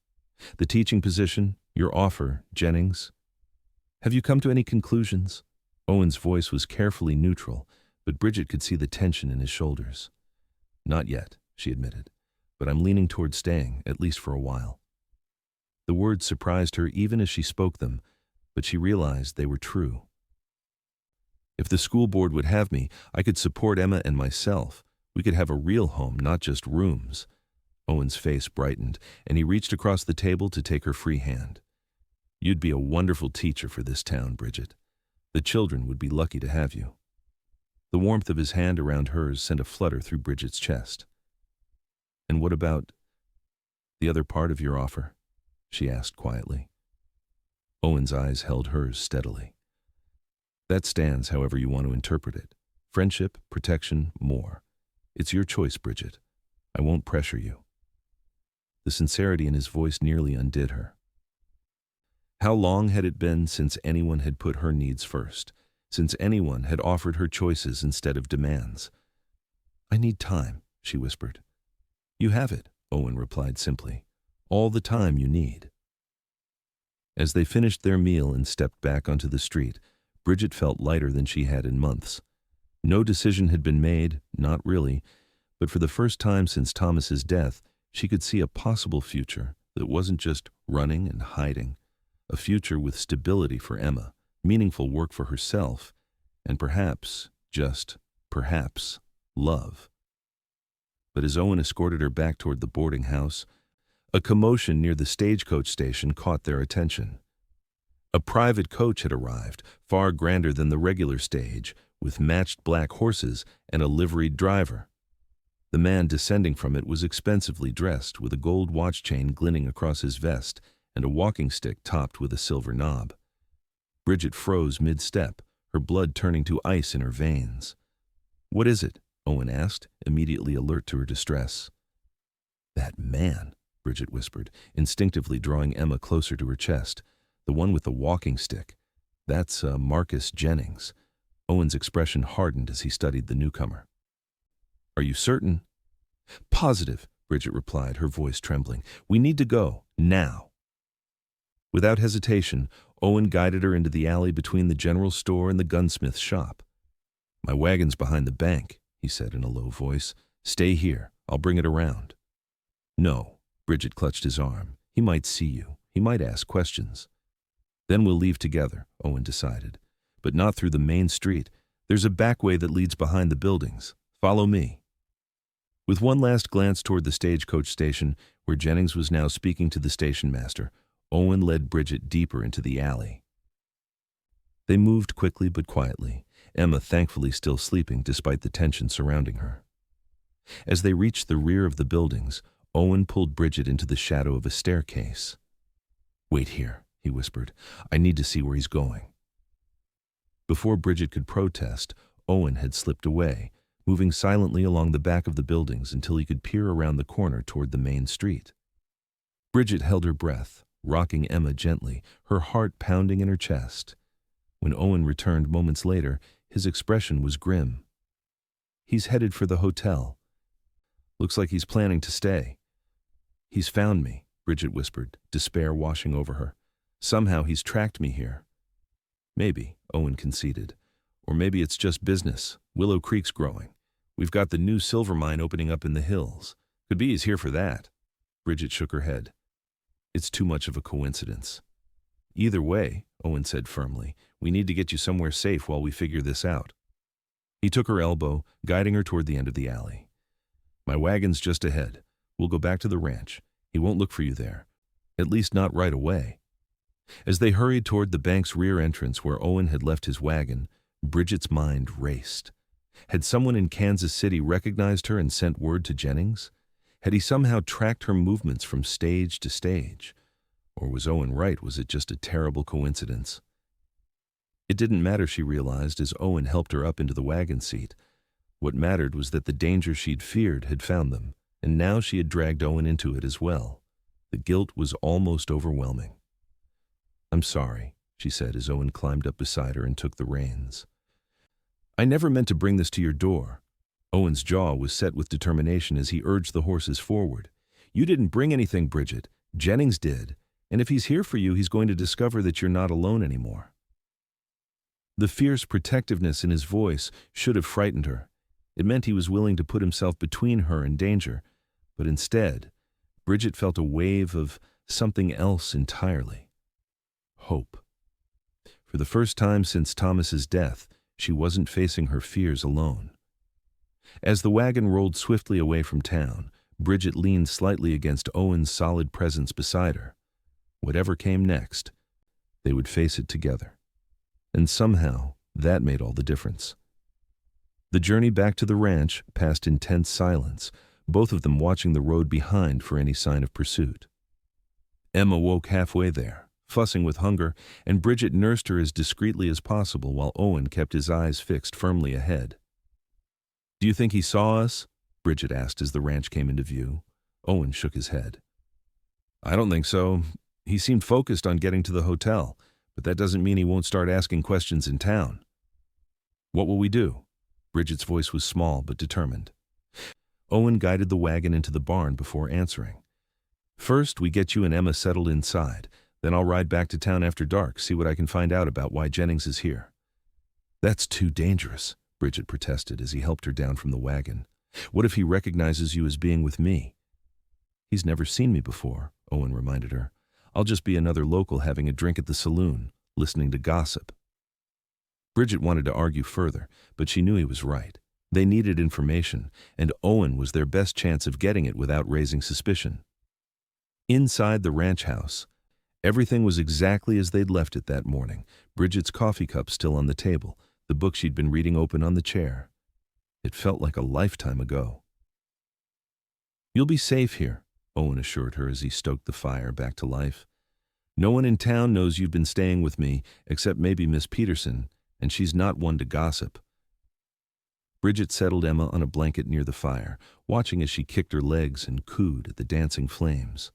The teaching position, your offer, Jennings. Have you come to any conclusions?" Owen's voice was carefully neutral, but Bridget could see the tension in his shoulders. "Not yet," she admitted, "but I'm leaning toward staying, at least for a while." The words surprised her even as she spoke them, but she realized they were true. "If the school board would have me, I could support Emma and myself. We could have a real home, not just rooms." Owen's face brightened, and he reached across the table to take her free hand. "You'd be a wonderful teacher for this town, Bridget. The children would be lucky to have you." The warmth of his hand around hers sent a flutter through Bridget's chest. "And what about the other part of your offer?" she asked quietly. Owen's eyes held hers steadily. "That stands however you want to interpret it. Friendship, protection, more. It's your choice, Bridget. I won't pressure you." The sincerity in his voice nearly undid her. How long had it been since anyone had put her needs first, since anyone had offered her choices instead of demands? "I need time," she whispered. "You have it," Owen replied simply. "All the time you need." As they finished their meal and stepped back onto the street, Bridget felt lighter than she had in months. No decision had been made, not really, but for the first time since Thomas's death, she could see a possible future that wasn't just running and hiding, a future with stability for Emma, meaningful work for herself, and perhaps, just perhaps, love. But as Owen escorted her back toward the boarding house, a commotion near the stagecoach station caught their attention. A private coach had arrived, far grander than the regular stage, with matched black horses and a liveried driver. The man descending from it was expensively dressed, with a gold watch chain glinting across his vest and a walking stick topped with a silver knob. Bridget froze mid-step, her blood turning to ice in her veins. "What is it?" Owen asked, immediately alert to her distress. "That man," Bridget whispered, instinctively drawing Emma closer to her chest. "The one with the walking stick. That's Marcus Jennings." Owen's expression hardened as he studied the newcomer. "Are you certain?" "Positive," Bridget replied, her voice trembling. "We need to go, now." Without hesitation, Owen guided her into the alley between the general store and the gunsmith's shop. "My wagon's behind the bank," he said in a low voice. "Stay here. I'll bring it around." "No," Bridget clutched his arm. "He might see you. He might ask questions." "Then we'll leave together," Owen decided. "But not through the main street. There's a back way that leads behind the buildings. Follow me." With one last glance toward the stagecoach station, where Jennings was now speaking to the station master, Owen led Bridget deeper into the alley. They moved quickly but quietly, Emma thankfully still sleeping despite the tension surrounding her. As they reached the rear of the buildings, Owen pulled Bridget into the shadow of a staircase. "Wait here," he whispered. "I need to see where he's going." Before Bridget could protest, Owen had slipped away, moving silently along the back of the buildings until he could peer around the corner toward the main street. Bridget held her breath, rocking Emma gently, her heart pounding in her chest. When Owen returned moments later, his expression was grim. "He's headed for the hotel. Looks like he's planning to stay." "He's found me," Bridget whispered, despair washing over her. "Somehow he's tracked me here." "Maybe," Owen conceded. "Or maybe it's just business. Willow Creek's growing. We've got the new silver mine opening up in the hills. Could be he's here for that." Bridget shook her head. "It's too much of a coincidence." "Either way," Owen said firmly, "we need to get you somewhere safe while we figure this out." He took her elbow, guiding her toward the end of the alley. "My wagon's just ahead. We'll go back to the ranch. He won't look for you there. At least not right away." As they hurried toward the bank's rear entrance where Owen had left his wagon, Bridget's mind raced. Had someone in Kansas City recognized her and sent word to Jennings? Had he somehow tracked her movements from stage to stage? Or was Owen right? Was it just a terrible coincidence? It didn't matter, she realized, as Owen helped her up into the wagon seat. What mattered was that the danger she'd feared had found them, and now she had dragged Owen into it as well. The guilt was almost overwhelming. "I'm sorry," she said as Owen climbed up beside her and took the reins. "I never meant to bring this to your door." Owen's jaw was set with determination as he urged the horses forward. "You didn't bring anything, Bridget. Jennings did. And if he's here for you, he's going to discover that you're not alone anymore." The fierce protectiveness in his voice should have frightened her. It meant he was willing to put himself between her and danger. But instead, Bridget felt a wave of something else entirely. Hope. For the first time since Thomas's death, she wasn't facing her fears alone. As the wagon rolled swiftly away from town, Bridget leaned slightly against Owen's solid presence beside her. Whatever came next, they would face it together. And somehow, that made all the difference. The journey back to the ranch passed in tense silence, both of them watching the road behind for any sign of pursuit. Emma woke halfway there, fussing with hunger, and Bridget nursed her as discreetly as possible while Owen kept his eyes fixed firmly ahead. "Do you think he saw us?" Bridget asked as the ranch came into view. Owen shook his head. "I don't think so. He seemed focused on getting to the hotel, but that doesn't mean he won't start asking questions in town." "What will we do?" Bridget's voice was small but determined. Owen guided the wagon into the barn before answering. "First, we get you and Emma settled inside. Then I'll ride back to town after dark, see what I can find out about why Jennings is here." "That's too dangerous," Bridget protested as he helped her down from the wagon. "What if he recognizes you as being with me?" "He's never seen me before," Owen reminded her. "I'll just be another local having a drink at the saloon, listening to gossip." Bridget wanted to argue further, but she knew he was right. They needed information, and Owen was their best chance of getting it without raising suspicion. Inside the ranch house, everything was exactly as they'd left it that morning, Bridget's coffee cup still on the table, the book she'd been reading open on the chair. It felt like a lifetime ago. "You'll be safe here," Owen assured her as he stoked the fire back to life. "No one in town knows you've been staying with me, except maybe Miss Peterson, and she's not one to gossip." Bridget settled Emma on a blanket near the fire, watching as she kicked her legs and cooed at the dancing flames.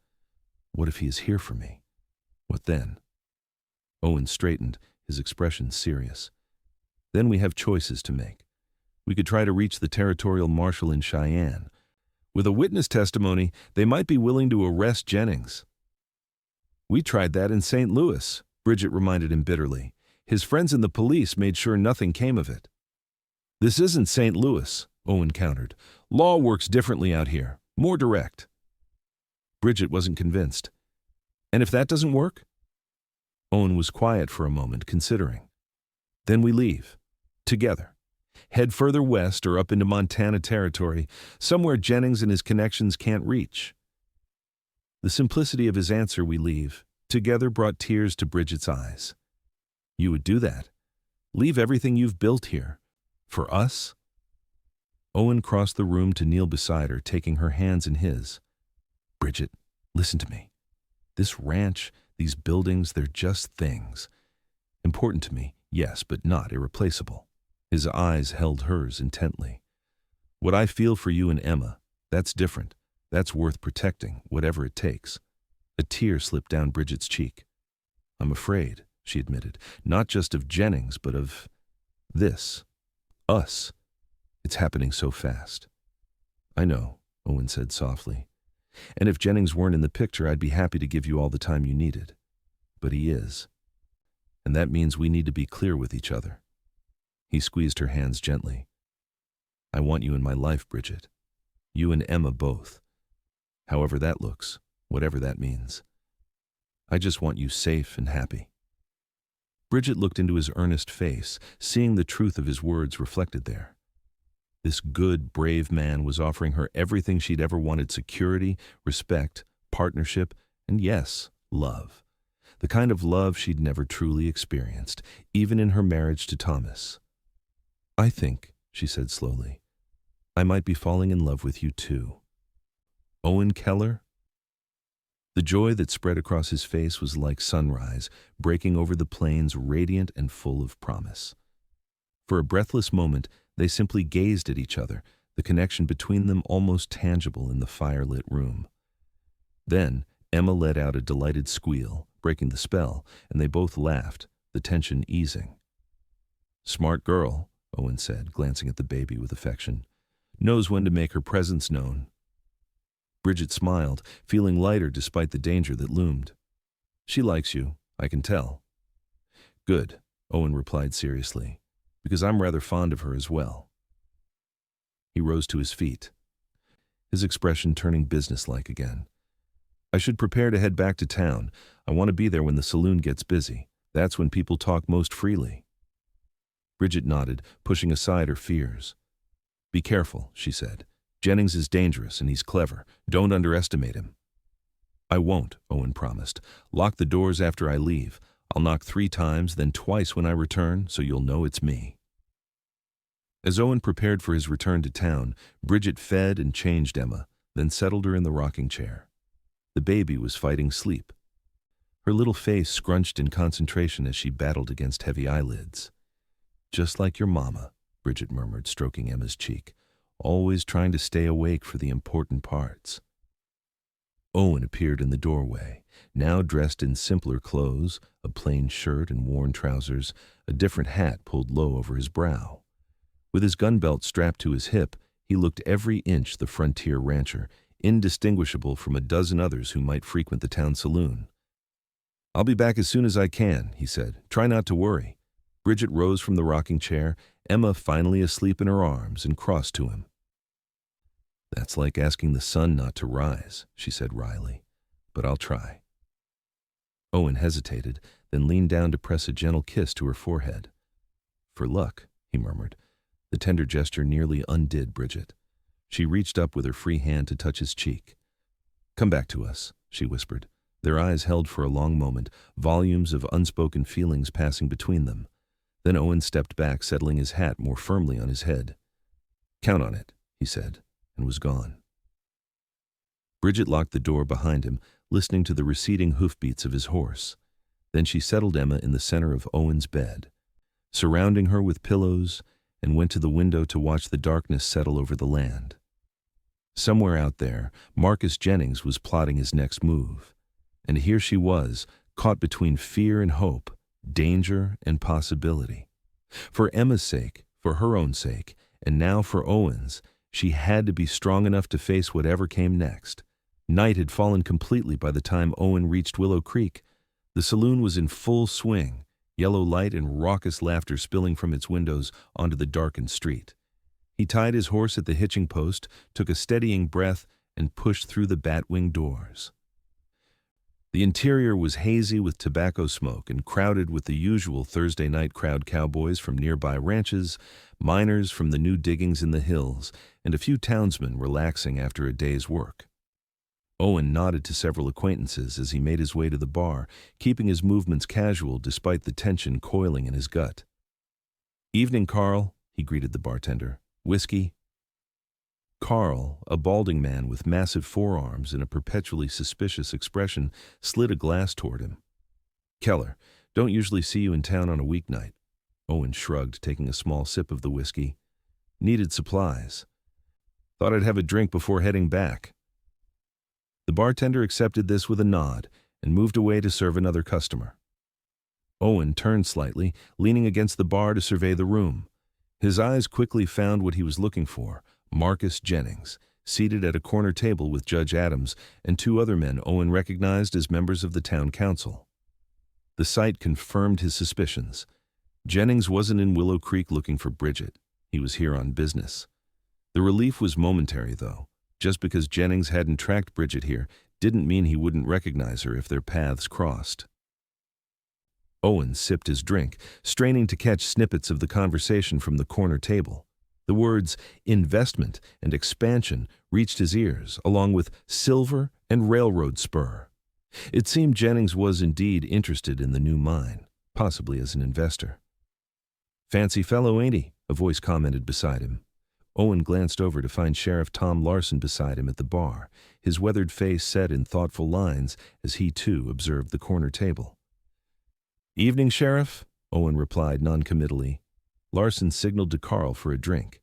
What if he is here for me? What then? Owen straightened, his expression serious. "Then we have choices to make. We could try to reach the territorial marshal in Cheyenne. With a witness testimony, they might be willing to arrest Jennings." "We tried that in St. Louis," Bridget reminded him bitterly. "His friends in the police made sure nothing came of it." "This isn't St. Louis," Owen countered. "Law works differently out here, more direct." Bridget wasn't convinced. "And if that doesn't work?" Owen was quiet for a moment, considering. "Then we leave. Together. Head further west or up into Montana territory, somewhere Jennings and his connections can't reach." The simplicity of his answer, "we leave," together brought tears to Bridget's eyes. "You would do that? Leave everything you've built here? For us?" Owen crossed the room to kneel beside her, taking her hands in his. "Bridget, listen to me. This ranch, these buildings, they're just things. Important to me, yes, but not irreplaceable." His eyes held hers intently. "What I feel for you and Emma, that's different. That's worth protecting, whatever it takes." A tear slipped down Bridget's cheek. "I'm afraid," she admitted, "not just of Jennings, but of this. Us. It's happening so fast." "I know," Owen said softly. "And if Jennings weren't in the picture, I'd be happy to give you all the time you needed. But he is. And that means we need to be clear with each other." He squeezed her hands gently. "I want you in my life, Bridget. You and Emma both. However that looks, whatever that means. I just want you safe and happy." Bridget looked into his earnest face, seeing the truth of his words reflected there. This good, brave man was offering her everything she'd ever wanted: security, respect, partnership, and yes, love. The kind of love she'd never truly experienced, even in her marriage to Thomas. "I think," she said slowly, "I might be falling in love with you too." "Owen Keller?" The joy that spread across his face was like sunrise, breaking over the plains, radiant and full of promise. For a breathless moment, they simply gazed at each other, the connection between them almost tangible in the fire-lit room. Then, Emma let out a delighted squeal, breaking the spell, and they both laughed, the tension easing. "Smart girl," Owen said, glancing at the baby with affection. "Knows when to make her presence known." Bridget smiled, feeling lighter despite the danger that loomed. "She likes you, I can tell." "Good," Owen replied seriously, "because I'm rather fond of her as well." He rose to his feet, his expression turning businesslike again. "I should prepare to head back to town. I want to be there when the saloon gets busy. That's when people talk most freely." Bridget nodded, pushing aside her fears. "Be careful," she said. "Jennings is dangerous and he's clever. Don't underestimate him." "I won't," Owen promised. "Lock the doors after I leave. I'll knock 3 times, then twice when I return, so you'll know it's me." As Owen prepared for his return to town, Bridget fed and changed Emma, then settled her in the rocking chair. The baby was fighting sleep. Her little face scrunched in concentration as she battled against heavy eyelids. "Just like your mama," Bridget murmured, stroking Emma's cheek. "Always trying to stay awake for the important parts." Owen appeared in the doorway, now dressed in simpler clothes, a plain shirt and worn trousers, a different hat pulled low over his brow. With his gun belt strapped to his hip, he looked every inch the frontier rancher, indistinguishable from a dozen others who might frequent the town saloon. "I'll be back as soon as I can," he said. "Try not to worry." Bridget rose from the rocking chair, Emma finally asleep in her arms, and crossed to him. "That's like asking the sun not to rise," she said wryly, "but I'll try." Owen hesitated, then leaned down to press a gentle kiss to her forehead. "For luck," he murmured. The tender gesture nearly undid Bridget. She reached up with her free hand to touch his cheek. "Come back to us," she whispered. Their eyes held for a long moment, volumes of unspoken feelings passing between them. Then Owen stepped back, settling his hat more firmly on his head. "Count on it," he said, and was gone. Bridget locked the door behind him, listening to the receding hoofbeats of his horse. Then she settled Emma in the center of Owen's bed, surrounding her with pillows, and went to the window to watch the darkness settle over the land. Somewhere out there, Marcus Jennings was plotting his next move. And here she was, caught between fear and hope, danger and possibility. For Emma's sake, for her own sake, and now for Owen's, she had to be strong enough to face whatever came next. Night had fallen completely by the time Owen reached Willow Creek. The saloon was in full swing, yellow light and raucous laughter spilling from its windows onto the darkened street. He tied his horse at the hitching post, took a steadying breath, and pushed through the bat-wing doors. The interior was hazy with tobacco smoke and crowded with the usual Thursday night crowd: cowboys from nearby ranches, miners from the new diggings in the hills, and a few townsmen relaxing after a day's work. Owen nodded to several acquaintances as he made his way to the bar, keeping his movements casual despite the tension coiling in his gut. "Evening, Carl," he greeted the bartender. "Whiskey?" Carl, a balding man with massive forearms and a perpetually suspicious expression, slid a glass toward him. "Keller, don't usually see you in town on a weeknight." Owen shrugged, taking a small sip of the whiskey. "Needed supplies. Thought I'd have a drink before heading back." The bartender accepted this with a nod and moved away to serve another customer. Owen turned slightly, leaning against the bar to survey the room. His eyes quickly found what he was looking for, Marcus Jennings, seated at a corner table with Judge Adams and two other men Owen recognized as members of the town council. The sight confirmed his suspicions. Jennings wasn't in Willow Creek looking for Bridget. He was here on business. The relief was momentary, though. Just because Jennings hadn't tracked Bridget here didn't mean he wouldn't recognize her if their paths crossed. Owen sipped his drink, straining to catch snippets of the conversation from the corner table. The words investment and expansion reached his ears, along with silver and railroad spur. It seemed Jennings was indeed interested in the new mine, possibly as an investor. "Fancy fellow, ain't he?" a voice commented beside him. Owen glanced over to find Sheriff Tom Larson beside him at the bar, his weathered face set in thoughtful lines as he too observed the corner table. "Evening, Sheriff," Owen replied noncommittally. Larson signaled to Carl for a drink.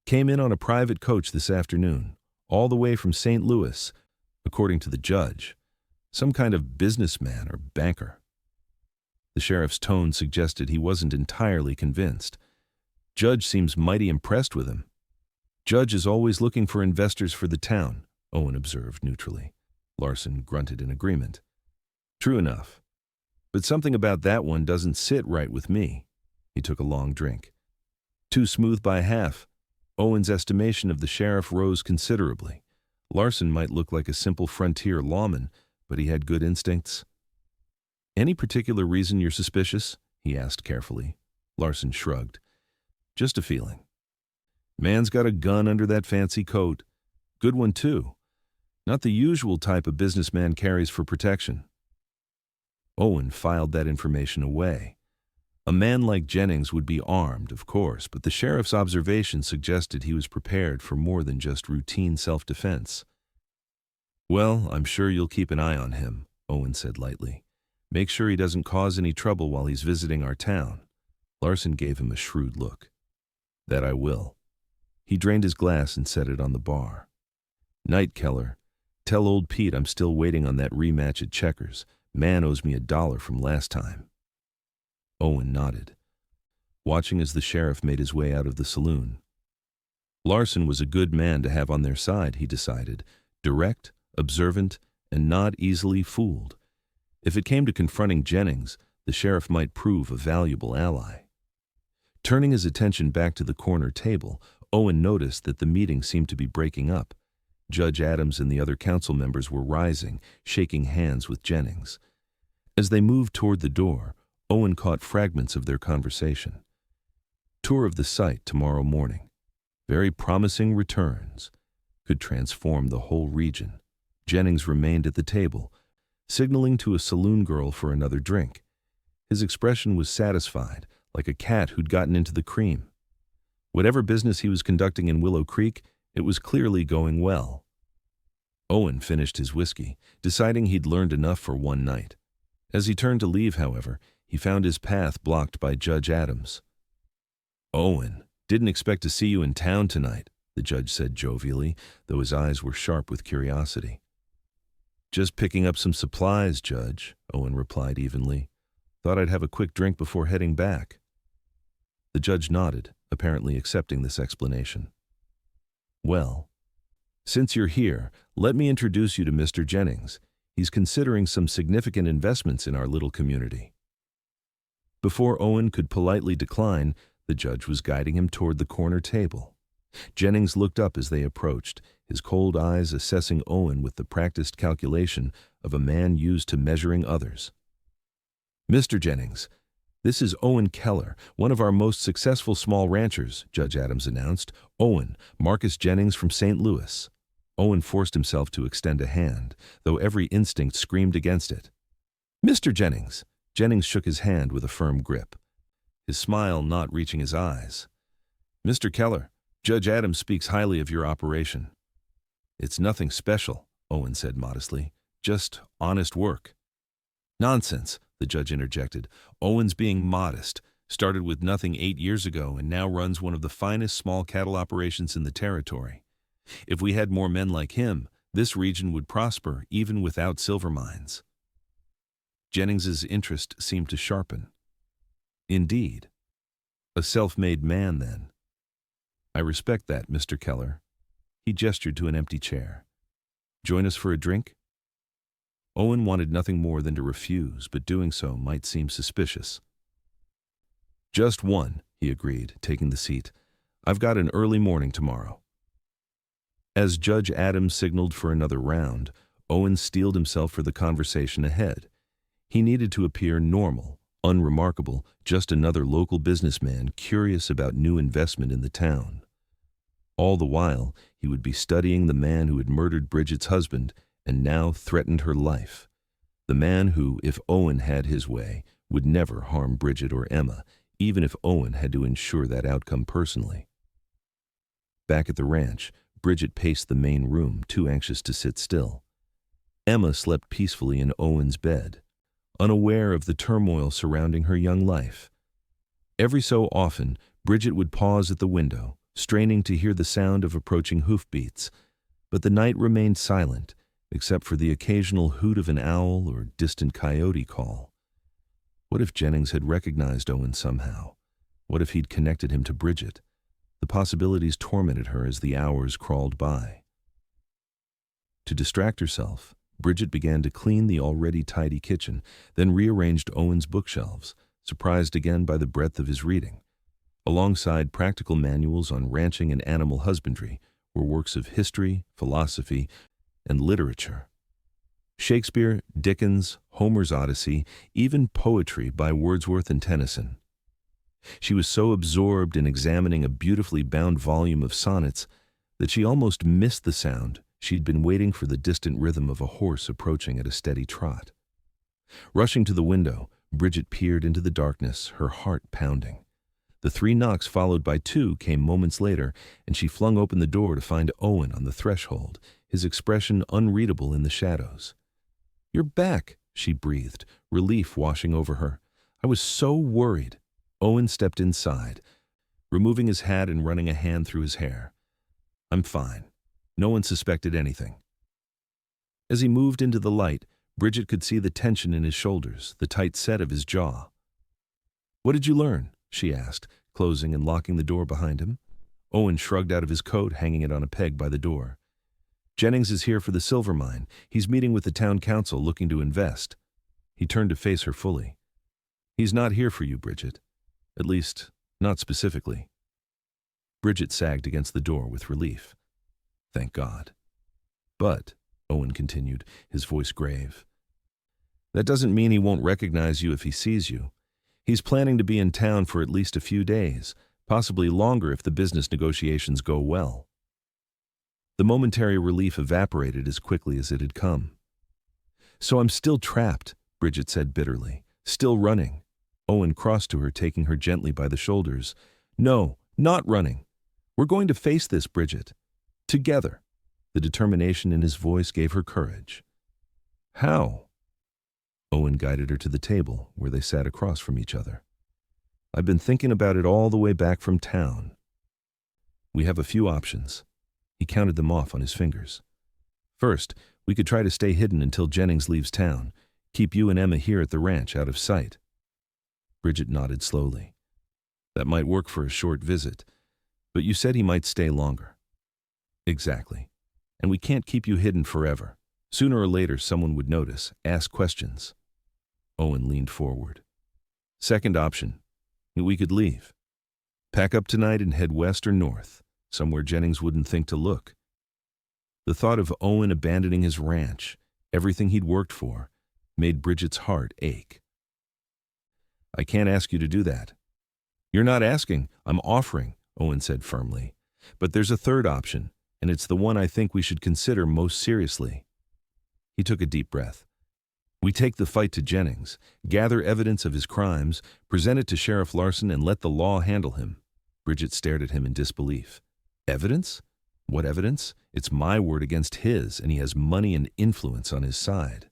"Came in on a private coach this afternoon, all the way from St. Louis, according to the judge. Some kind of businessman or banker." The sheriff's tone suggested he wasn't entirely convinced. "Judge seems mighty impressed with him." "Judge is always looking for investors for the town," Owen observed neutrally. Larson grunted in agreement. "True enough. But something about that one doesn't sit right with me." He took a long drink. "Too smooth by half." Owen's estimation of the sheriff rose considerably. Larson might look like a simple frontier lawman, but he had good instincts. "Any particular reason you're suspicious?" he asked carefully. Larson shrugged. "Just a feeling. Man's got a gun under that fancy coat. Good one, too. Not the usual type a businessman carries for protection." Owen filed that information away. A man like Jennings would be armed, of course, but the sheriff's observation suggested he was prepared for more than just routine self-defense. "Well, I'm sure you'll keep an eye on him," Owen said lightly. "Make sure he doesn't cause any trouble while he's visiting our town." Larson gave him a shrewd look. "That I will." He drained his glass and set it on the bar. "Night, Keller. Tell old Pete I'm still waiting on that rematch at Checkers. Man owes me $1 from last time." Owen nodded, watching as the sheriff made his way out of the saloon. Larson was a good man to have on their side, he decided. Direct, observant, and not easily fooled. If it came to confronting Jennings, the sheriff might prove a valuable ally. Turning his attention back to the corner table, Owen noticed that the meeting seemed to be breaking up. Judge Adams and the other council members were rising, shaking hands with Jennings. As they moved toward the door, Owen caught fragments of their conversation. Tour of the site tomorrow morning. Very promising returns. Could transform the whole region. Jennings remained at the table, signaling to a saloon girl for another drink. His expression was satisfied, like a cat who'd gotten into the cream. Whatever business he was conducting in Willow Creek, it was clearly going well. Owen finished his whiskey, deciding he'd learned enough for one night. As he turned to leave, however, he found his path blocked by Judge Adams. "Owen, didn't expect to see you in town tonight," the judge said jovially, though his eyes were sharp with curiosity. "Just picking up some supplies, Judge," Owen replied evenly. "Thought I'd have a quick drink before heading back." The judge nodded, apparently accepting this explanation. "Well, since you're here, let me introduce you to Mr. Jennings. He's considering some significant investments in our little community." Before Owen could politely decline, the judge was guiding him toward the corner table. Jennings looked up as they approached, his cold eyes assessing Owen with the practiced calculation of a man used to measuring others. "Mr. Jennings, this is Owen Keller, one of our most successful small ranchers," Judge Adams announced. "Owen, Marcus Jennings from St. Louis." Owen forced himself to extend a hand, though every instinct screamed against it. "Mr. Jennings." Jennings shook his hand with a firm grip, his smile not reaching his eyes. "Mr. Keller, Judge Adams speaks highly of your operation." "It's nothing special," Owen said modestly. "Just honest work." "Nonsense," the judge interjected. "Owen's being modest. Started with nothing 8 years ago and now runs one of the finest small cattle operations in the territory. If we had more men like him, This region would prosper even without silver mines. Jennings's interest seemed to sharpen. Indeed. A self-made man, then. I respect that, Mr. Keller. He gestured to an empty chair. Join us for a drink? Owen wanted nothing more than to refuse, but doing so might seem suspicious. Just one, he agreed, taking the seat. I've got an early morning tomorrow. As Judge Adams signaled for another round, Owen steeled himself for the conversation ahead. He needed to appear normal, unremarkable, just another local businessman curious about new investment in the town. All the while, he would be studying the man who had murdered Bridget's husband and now threatened her life. The man who, if Owen had his way, would never harm Bridget or Emma, even if Owen had to ensure that outcome personally. Back at the ranch, Bridget paced the main room, too anxious to sit still. Emma slept peacefully in Owen's bed, unaware of the turmoil surrounding her young life. Every so often, Bridget would pause at the window, straining to hear the sound of approaching hoofbeats, but the night remained silent, except for the occasional hoot of an owl or distant coyote call. What if Jennings had recognized Owen somehow? What if he'd connected him to Bridget? The possibilities tormented her as the hours crawled by. To distract herself, Bridget began to clean the already tidy kitchen, then rearranged Owen's bookshelves, surprised again by the breadth of his reading. Alongside practical manuals on ranching and animal husbandry were works of history, philosophy, and literature. Shakespeare, Dickens, Homer's Odyssey, even poetry by Wordsworth and Tennyson. She was so absorbed in examining a beautifully bound volume of sonnets that she almost missed the sound she'd been waiting for, the distant rhythm of a horse approaching at a steady trot. Rushing to the window, Bridget peered into the darkness, her heart pounding. The 3 knocks followed by 2 came moments later, and she flung open the door to find Owen on the threshold, his expression unreadable in the shadows. "You're back," she breathed, relief washing over her. "I was so worried." Owen stepped inside, removing his hat and running a hand through his hair. "I'm fine. No one suspected anything." As he moved into the light, Bridget could see the tension in his shoulders, the tight set of his jaw. "What did you learn?" she asked, closing and locking the door behind him. Owen shrugged out of his coat, hanging it on a peg by the door. "Jennings is here for the silver mine. He's meeting with the town council looking to invest." He turned to face her fully. "He's not here for you, Bridget. At least, not specifically." Bridget sagged against the door with relief. Thank God. "But," Owen continued, his voice grave, "that doesn't mean he won't recognize you if he sees you. He's planning to be in town for at least a few days, possibly longer if the business negotiations go well." The momentary relief evaporated as quickly as it had come. "So I'm still trapped," Bridget said bitterly. "Still running." Owen crossed to her, taking her gently by the shoulders. "No, not running. We're going to face this, Bridget. Together." The determination in his voice gave her courage. "How?" Owen guided her to the table, where they sat across from each other. "I've been thinking about it all the way back from town. We have a few options." He counted them off on his fingers. "First, we could try to stay hidden until Jennings leaves town. Keep you and Emma here at the ranch, out of sight." Bridget nodded slowly. "That might work for a short visit, but you said he might stay longer." "Exactly. And we can't keep you hidden forever. Sooner or later, someone would notice, ask questions." Owen leaned forward. "Second option, we could leave. Pack up tonight and head west or north, somewhere Jennings wouldn't think to look." The thought of Owen abandoning his ranch, everything he'd worked for, made Bridget's heart ache. "I can't ask you to do that." "You're not asking, I'm offering," Owen said firmly. "But there's a third option, and it's the one I think we should consider most seriously." He took a deep breath. "We take the fight to Jennings, gather evidence of his crimes, present it to Sheriff Larson, and let the law handle him." Bridget stared at him in disbelief. "Evidence? What evidence? It's my word against his, and he has money and influence on his side."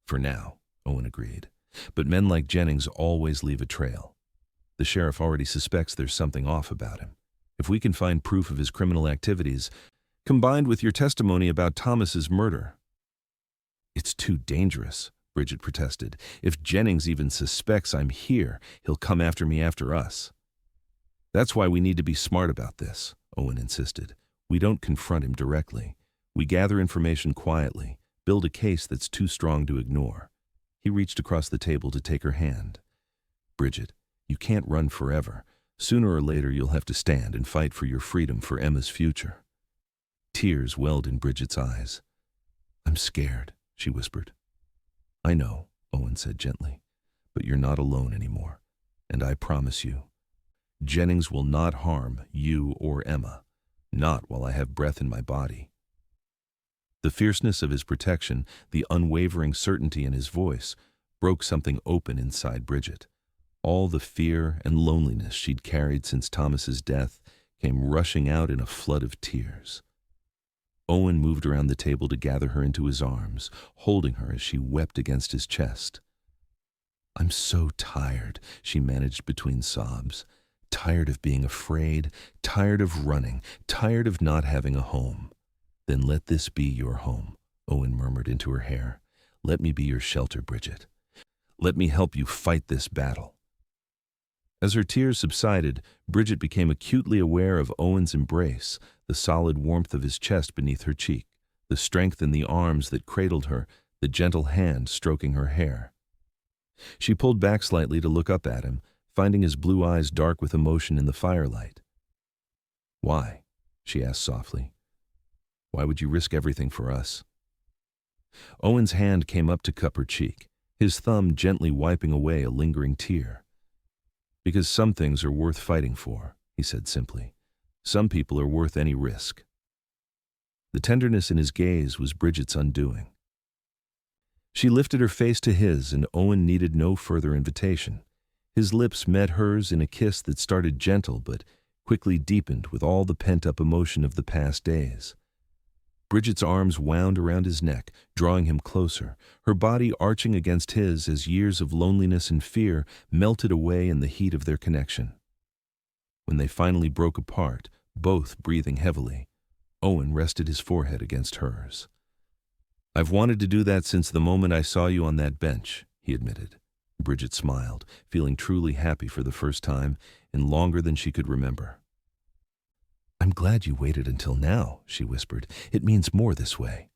"For now," Owen agreed. "But men like Jennings always leave a trail. The sheriff already suspects there's something off about him. If we can find proof of his criminal activities, combined with your testimony about Thomas's murder. It's too dangerous, Bridget protested. If Jennings even suspects I'm here, he'll come after me after us. That's why we need to be smart about this, Owen insisted. We don't confront him directly. We gather information quietly, build a case that's too strong to ignore. He reached across the table to take her hand. Bridget, you can't run forever. Sooner or later you'll have to stand and fight for your freedom, for Emma's future. Tears welled in Bridget's eyes. I'm scared, she whispered. I know, Owen said gently, but you're not alone anymore. And I promise you, Jennings will not harm you or Emma, not while I have breath in my body. The fierceness of his protection, the unwavering certainty in his voice, broke something open inside Bridget. All the fear and loneliness she'd carried since Thomas's death came rushing out in a flood of tears. Owen moved around the table to gather her into his arms, holding her as she wept against his chest. I'm so tired, she managed between sobs. Tired of being afraid, tired of running, tired of not having a home. Then let this be your home, Owen murmured into her hair. Let me be your shelter, Bridget. Let me help you fight this battle. As her tears subsided, Bridget became acutely aware of Owen's embrace, the solid warmth of his chest beneath her cheek, the strength in the arms that cradled her, the gentle hand stroking her hair. She pulled back slightly to look up at him, finding his blue eyes dark with emotion in the firelight. Why? She asked softly. Why would you risk everything for us? Owen's hand came up to cup her cheek, his thumb gently wiping away a lingering tear. Because some things are worth fighting for, he said simply. Some people are worth any risk. The tenderness in his gaze was Bridget's undoing. She lifted her face to his, and Owen needed no further invitation. His lips met hers in a kiss that started gentle but quickly deepened with all the pent-up emotion of the past days. Bridget's arms wound around his neck, drawing him closer, her body arching against his as years of loneliness and fear melted away in the heat of their connection. When they finally broke apart, both breathing heavily, Owen rested his forehead against hers. I've wanted to do that since the moment I saw you on that bench, he admitted. Bridget smiled, feeling truly happy for the first time in longer than she could remember. I'm glad you waited until now, she whispered. It means more this way.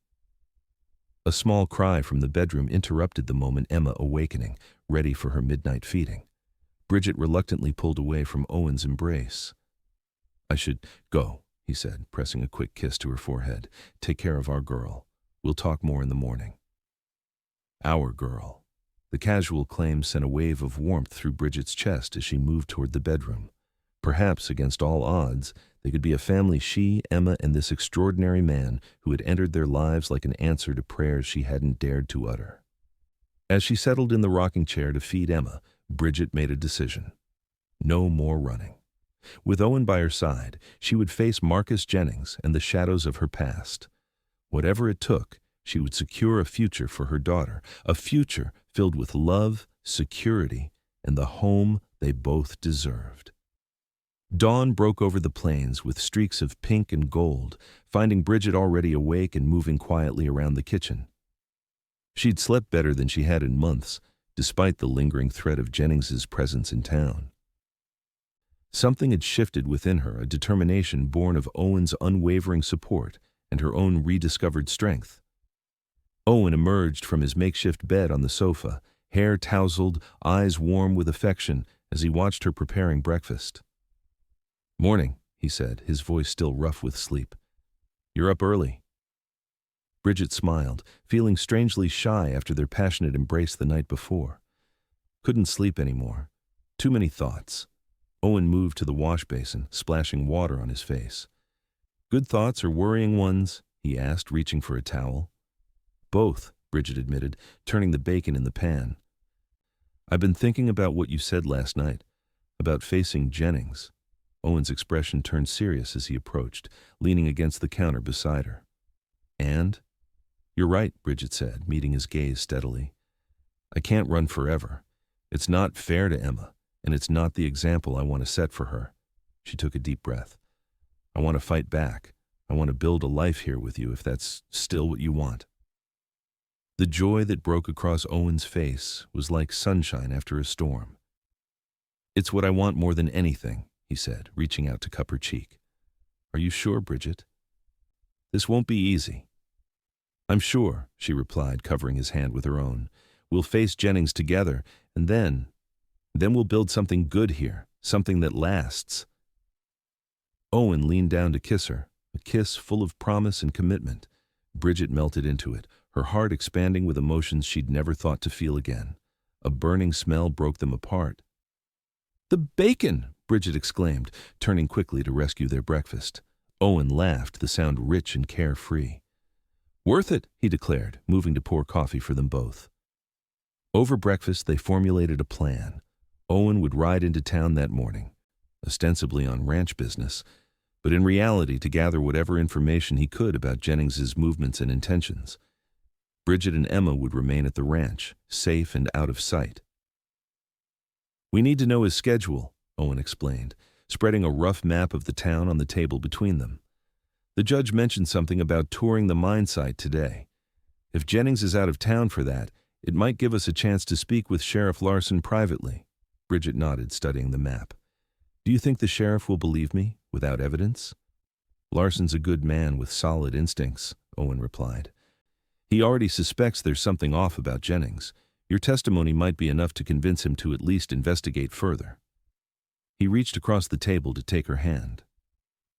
A small cry from the bedroom interrupted the moment Emma awakening, ready for her midnight feeding. Bridget reluctantly pulled away from Owen's embrace. I should go, he said, pressing a quick kiss to her forehead. Take care of our girl. We'll talk more in the morning. Our girl. The casual claim sent a wave of warmth through Bridget's chest as she moved toward the bedroom. Perhaps, against all odds, they could be a family she, Emma, and this extraordinary man who had entered their lives like an answer to prayers she hadn't dared to utter. As she settled in the rocking chair to feed Emma, Bridget made a decision. No more running. With Owen by her side, she would face Marcus Jennings and the shadows of her past. Whatever it took, she would secure a future for her daughter, a future filled with love, security, and the home they both deserved. Dawn broke over the plains with streaks of pink and gold, finding Bridget already awake and moving quietly around the kitchen. She'd slept better than she had in months, despite the lingering threat of Jennings's presence in town. Something had shifted within her, a determination born of Owen's unwavering support and her own rediscovered strength. Owen emerged from his makeshift bed on the sofa, hair tousled, eyes warm with affection, as he watched her preparing breakfast. Morning, he said, his voice still rough with sleep. You're up early. Bridget smiled, feeling strangely shy after their passionate embrace the night before. Couldn't sleep anymore. Too many thoughts. Owen moved to the wash basin, splashing water on his face. Good thoughts or worrying ones? He asked, reaching for a towel. Both, Bridget admitted, turning the bacon in the pan. I've been thinking about what you said last night, about facing Jennings. Owen's expression turned serious as he approached, leaning against the counter beside her. And? You're right, Bridget said, meeting his gaze steadily. I can't run forever. It's not fair to Emma, and it's not the example I want to set for her. She took a deep breath. I want to fight back. I want to build a life here with you if that's still what you want." The joy that broke across Owen's face was like sunshine after a storm. "It's what I want more than anything," he said, reaching out to cup her cheek. "Are you sure, Bridget? This won't be easy." "I'm sure," she replied, covering his hand with her own. "We'll face Jennings together, and then we'll build something good here, something that lasts." Owen leaned down to kiss her, a kiss full of promise and commitment. Bridget melted into it, her heart expanding with emotions she'd never thought to feel again. A burning smell broke them apart. "The bacon!" Bridget exclaimed, turning quickly to rescue their breakfast. Owen laughed, the sound rich and carefree. "Worth it," he declared, moving to pour coffee for them both. Over breakfast, they formulated a plan. Owen would ride into town that morning, ostensibly on ranch business, but in reality to gather whatever information he could about Jennings's movements and intentions. Bridget and Emma would remain at the ranch, safe and out of sight. "We need to know his schedule," Owen explained, spreading a rough map of the town on the table between them. "The judge mentioned something about touring the mine site today. If Jennings is out of town for that, it might give us a chance to speak with Sheriff Larson privately." Bridget nodded, studying the map. "Do you think the sheriff will believe me, without evidence?" "Larson's a good man with solid instincts," Owen replied. "He already suspects there's something off about Jennings. Your testimony might be enough to convince him to at least investigate further." He reached across the table to take her hand.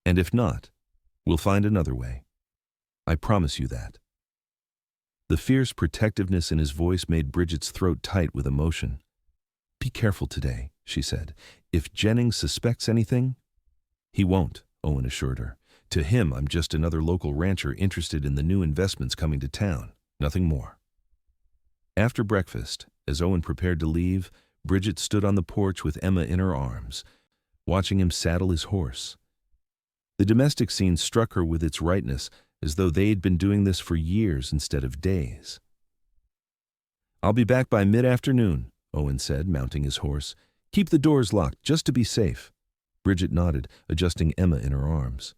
"And if not, we'll find another way. I promise you that." The fierce protectiveness in his voice made Bridget's throat tight with emotion. "Be careful today," she said. "If Jennings suspects anything—" "He won't," Owen assured her. "To him, I'm just another local rancher interested in the new investments coming to town, nothing more." After breakfast, as Owen prepared to leave, Bridget stood on the porch with Emma in her arms, watching him saddle his horse. The domestic scene struck her with its rightness, as though they'd been doing this for years instead of days. "I'll be back by mid-afternoon," Owen said, mounting his horse. "Keep the doors locked, just to be safe." Bridget nodded, adjusting Emma in her arms.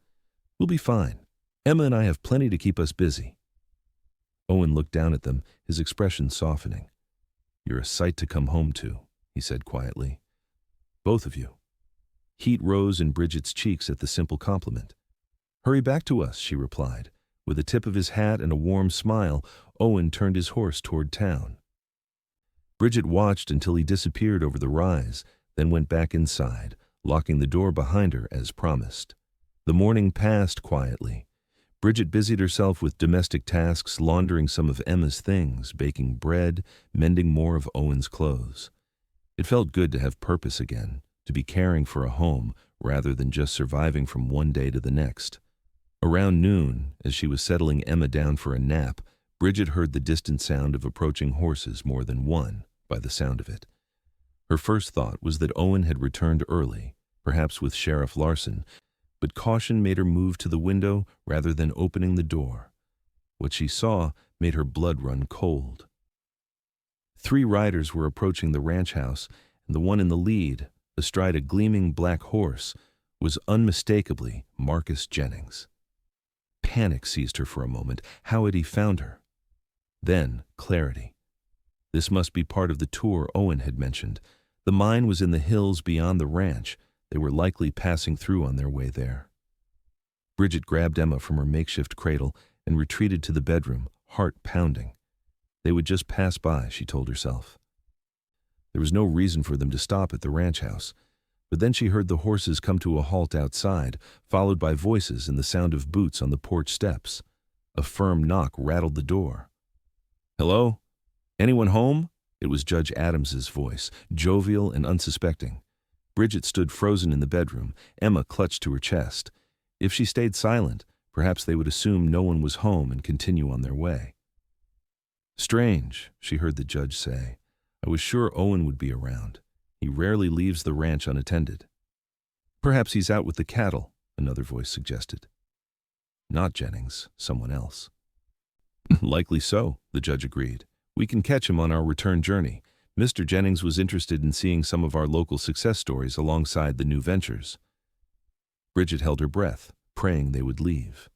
"We'll be fine. Emma and I have plenty to keep us busy." Owen looked down at them, his expression softening. "You're a sight to come home to," he said quietly. "Both of you." Heat rose in Bridget's cheeks at the simple compliment. "Hurry back to us," she replied. With a tip of his hat and a warm smile, Owen turned his horse toward town. Bridget watched until he disappeared over the rise, then went back inside, locking the door behind her as promised. The morning passed quietly. Bridget busied herself with domestic tasks, laundering some of Emma's things, baking bread, mending more of Owen's clothes. It felt good to have purpose again, to be caring for a home rather than just surviving from one day to the next. Around noon, as she was settling Emma down for a nap, Bridget heard the distant sound of approaching horses, more than one, by the sound of it. Her first thought was that Owen had returned early, perhaps with Sheriff Larson, but caution made her move to the window rather than opening the door. What she saw made her blood run cold. 3 riders were approaching the ranch house, and the one in the lead, astride a gleaming black horse, was unmistakably Marcus Jennings. Panic seized her for a moment. How had he found her? Then clarity. This must be part of the tour Owen had mentioned. The mine was in the hills beyond the ranch. They were likely passing through on their way there. Bridget grabbed Emma from her makeshift cradle and retreated to the bedroom, heart pounding. They would just pass by, she told herself. There was no reason for them to stop at the ranch house, but then she heard the horses come to a halt outside, followed by voices and the sound of boots on the porch steps. A firm knock rattled the door. "Hello? Anyone home?" It was Judge Adams's voice, jovial and unsuspecting. Bridget stood frozen in the bedroom, Emma clutched to her chest. If she stayed silent, perhaps they would assume no one was home and continue on their way. "Strange," she heard the judge say. "I was sure Owen would be around. He rarely leaves the ranch unattended." "Perhaps he's out with the cattle," another voice suggested. "Not Jennings, someone else." "Likely so," the judge agreed. "We can catch him on our return journey. Mr. Jennings was interested in seeing some of our local success stories alongside the new ventures." Bridget held her breath, praying they would leave.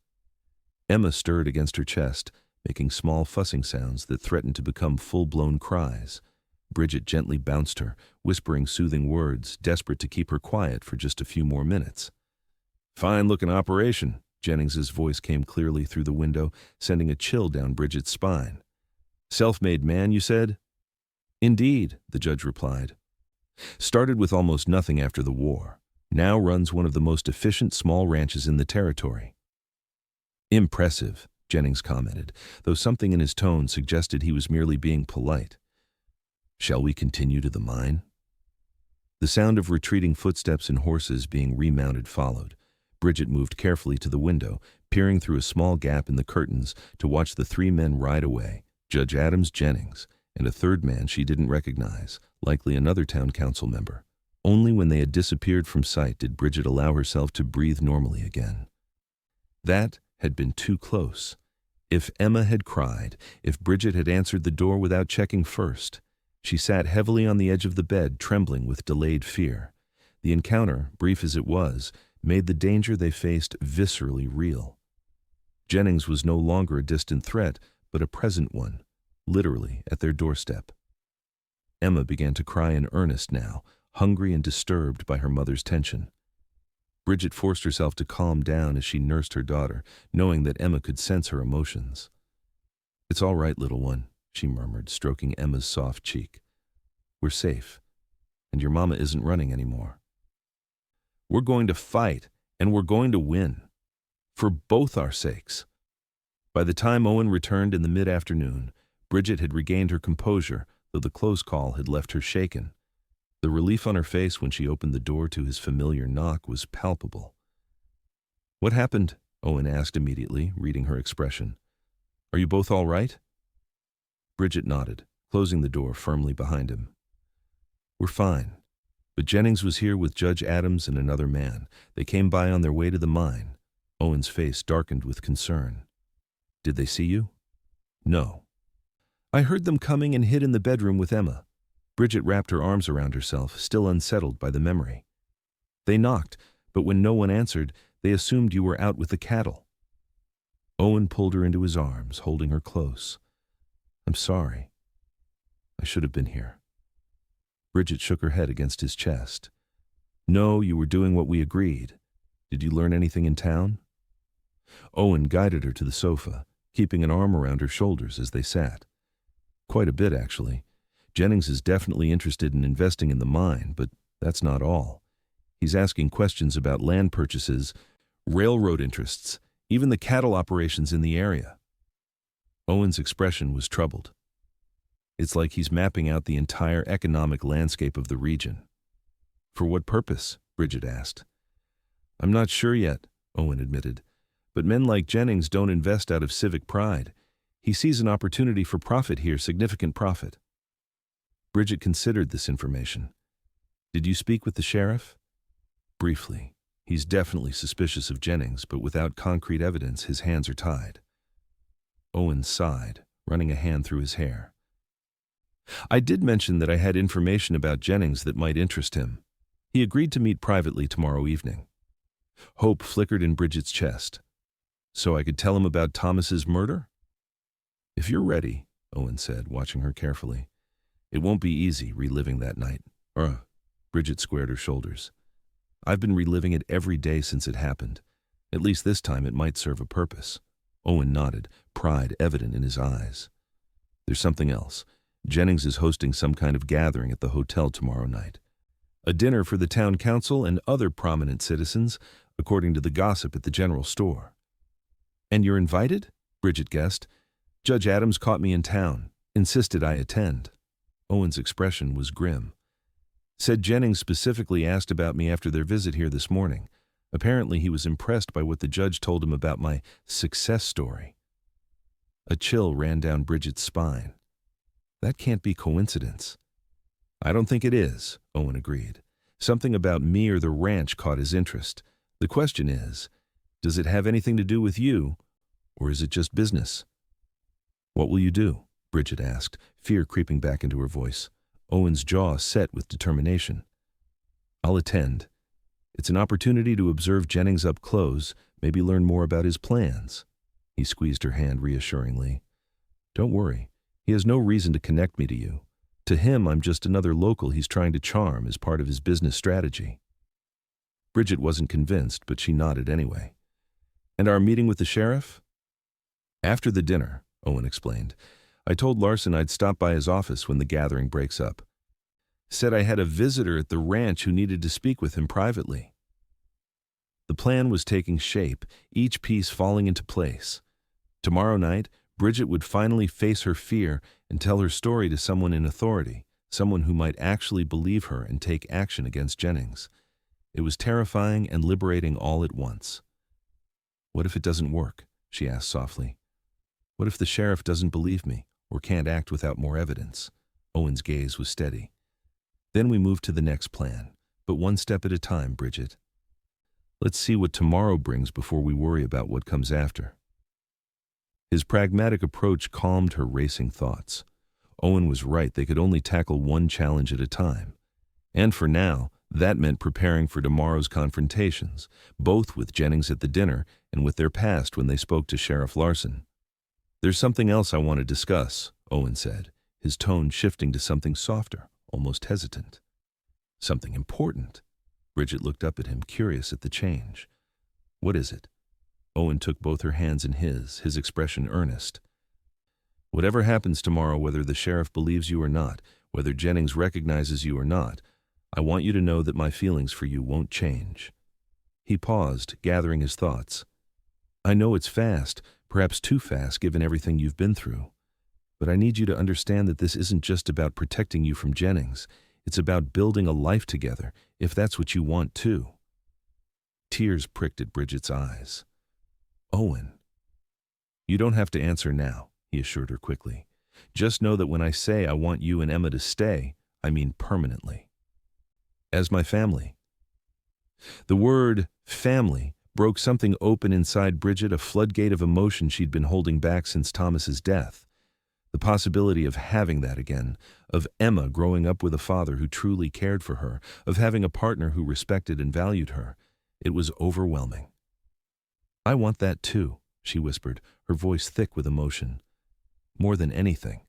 Emma stirred against her chest, making small fussing sounds that threatened to become full-blown cries. Bridget gently bounced her, whispering soothing words, desperate to keep her quiet for just a few more minutes. "Fine-looking operation," Jennings's voice came clearly through the window, sending a chill down Bridget's spine. "Self-made man, you said?" "Indeed," the judge replied. "Started with almost nothing after the war. Now runs one of the most efficient small ranches in the territory." "Impressive," Jennings commented, though something in his tone suggested he was merely being polite. "Shall we continue to the mine?" The sound of retreating footsteps and horses being remounted followed. Bridget moved carefully to the window, peering through a small gap in the curtains to watch the three men ride away, Judge Adams, Jennings, and a third man she didn't recognize, likely another town council member. Only when they had disappeared from sight did Bridget allow herself to breathe normally again. That had been too close. If Emma had cried, if Bridget had answered the door without checking first. She sat heavily on the edge of the bed, trembling with delayed fear. The encounter, brief as it was, made the danger they faced viscerally real. Jennings was no longer a distant threat, but a present one, literally at their doorstep. Emma began to cry in earnest now, hungry and disturbed by her mother's tension. Bridget forced herself to calm down as she nursed her daughter, knowing that Emma could sense her emotions. "It's all right, little one," she murmured, stroking Emma's soft cheek. "We're safe, and your mama isn't running anymore. We're going to fight, and we're going to win. For both our sakes." By the time Owen returned in the mid-afternoon, Bridget had regained her composure, though the close call had left her shaken. The relief on her face when she opened the door to his familiar knock was palpable. "What happened?" Owen asked immediately, reading her expression. "Are you both all right?" Bridget nodded, closing the door firmly behind him. "We're fine. But Jennings was here with Judge Adams and another man. They came by on their way to the mine." Owen's face darkened with concern. "Did they see you?" "No. I heard them coming and hid in the bedroom with Emma." Bridget wrapped her arms around herself, still unsettled by the memory. "They knocked, but when no one answered, they assumed you were out with the cattle." Owen pulled her into his arms, holding her close. "I'm sorry. I should have been here." Bridget shook her head against his chest. "No, you were doing what we agreed. Did you learn anything in town?" Owen guided her to the sofa, keeping an arm around her shoulders as they sat. "Quite a bit, actually. Jennings is definitely interested in investing in the mine, but that's not all. He's asking questions about land purchases, railroad interests, even the cattle operations in the area." Owen's expression was troubled. "It's like he's mapping out the entire economic landscape of the region." "For what purpose?" Bridget asked. "I'm not sure yet," Owen admitted. "But men like Jennings don't invest out of civic pride. He sees an opportunity for profit here, significant profit." Bridget considered this information. "Did you speak with the sheriff?" "Briefly. He's definitely suspicious of Jennings, but without concrete evidence, his hands are tied." Owen sighed, running a hand through his hair. "I did mention that I had information about Jennings that might interest him. He agreed to meet privately tomorrow evening." Hope flickered in Bridget's chest. "So I could tell him about Thomas's murder?" "If you're ready," Owen said, watching her carefully. "It won't be easy reliving that night." Bridget squared her shoulders. "I've been reliving it every day since it happened. At least this time it might serve a purpose." Owen nodded, pride evident in his eyes. "There's something else. Jennings is hosting some kind of gathering at the hotel tomorrow night. A dinner for the town council and other prominent citizens, according to the gossip at the general store." "And you're invited?" Bridget guessed. "Judge Adams caught me in town, insisted I attend." Owen's expression was grim. "Said Jennings specifically asked about me after their visit here this morning. Apparently he was impressed by what the judge told him about my success story." A chill ran down Bridget's spine. "That can't be coincidence." "I don't think it is," Owen agreed. "Something about me or the ranch caught his interest. The question is, does it have anything to do with you, or is it just business?" "What will you do?" Bridget asked, fear creeping back into her voice. Owen's jaw set with determination. "I'll attend. It's an opportunity to observe Jennings up close, maybe learn more about his plans." He squeezed her hand reassuringly. Don't worry. He has no reason to connect me to you. To him, I'm just another local he's trying to charm as part of his business strategy. Bridget wasn't convinced, but she nodded anyway. And our meeting with the sheriff? After the dinner, Owen explained. I told Larson I'd stop by his office when the gathering breaks up. Said I had a visitor at the ranch who needed to speak with him privately. The plan was taking shape, each piece falling into place. Tomorrow night, Bridget would finally face her fear and tell her story to someone in authority, someone who might actually believe her and take action against Jennings. It was terrifying and liberating all at once. What if it doesn't work? She asked softly. What if the sheriff doesn't believe me or can't act without more evidence? Owen's gaze was steady. Then we moved to the next plan, but one step at a time, Bridget. Let's see what tomorrow brings before we worry about what comes after. His pragmatic approach calmed her racing thoughts. Owen was right, they could only tackle one challenge at a time. And for now, that meant preparing for tomorrow's confrontations, both with Jennings at the dinner and with their past when they spoke to Sheriff Larson. There's something else I want to discuss, Owen said, his tone shifting to something softer, almost hesitant. Something important. Bridget looked up at him, curious at the change. What is it? Owen took both her hands in his expression earnest. Whatever happens tomorrow, whether the sheriff believes you or not, whether Jennings recognizes you or not, I want you to know that my feelings for you won't change. He paused, gathering his thoughts. I know it's fast, perhaps too fast given everything you've been through. But I need you to understand that this isn't just about protecting you from Jennings. It's about building a life together, if that's what you want too. Tears pricked at Bridget's eyes. Owen. You don't have to answer now, he assured her quickly. Just know that when I say I want you and Emma to stay, I mean permanently. As my family. The word family broke something open inside Bridget, a floodgate of emotion she'd been holding back since Thomas's death. The possibility of having that again, of Emma growing up with a father who truly cared for her, of having a partner who respected and valued her, it was overwhelming. I want that too, she whispered, her voice thick with emotion. More than anything,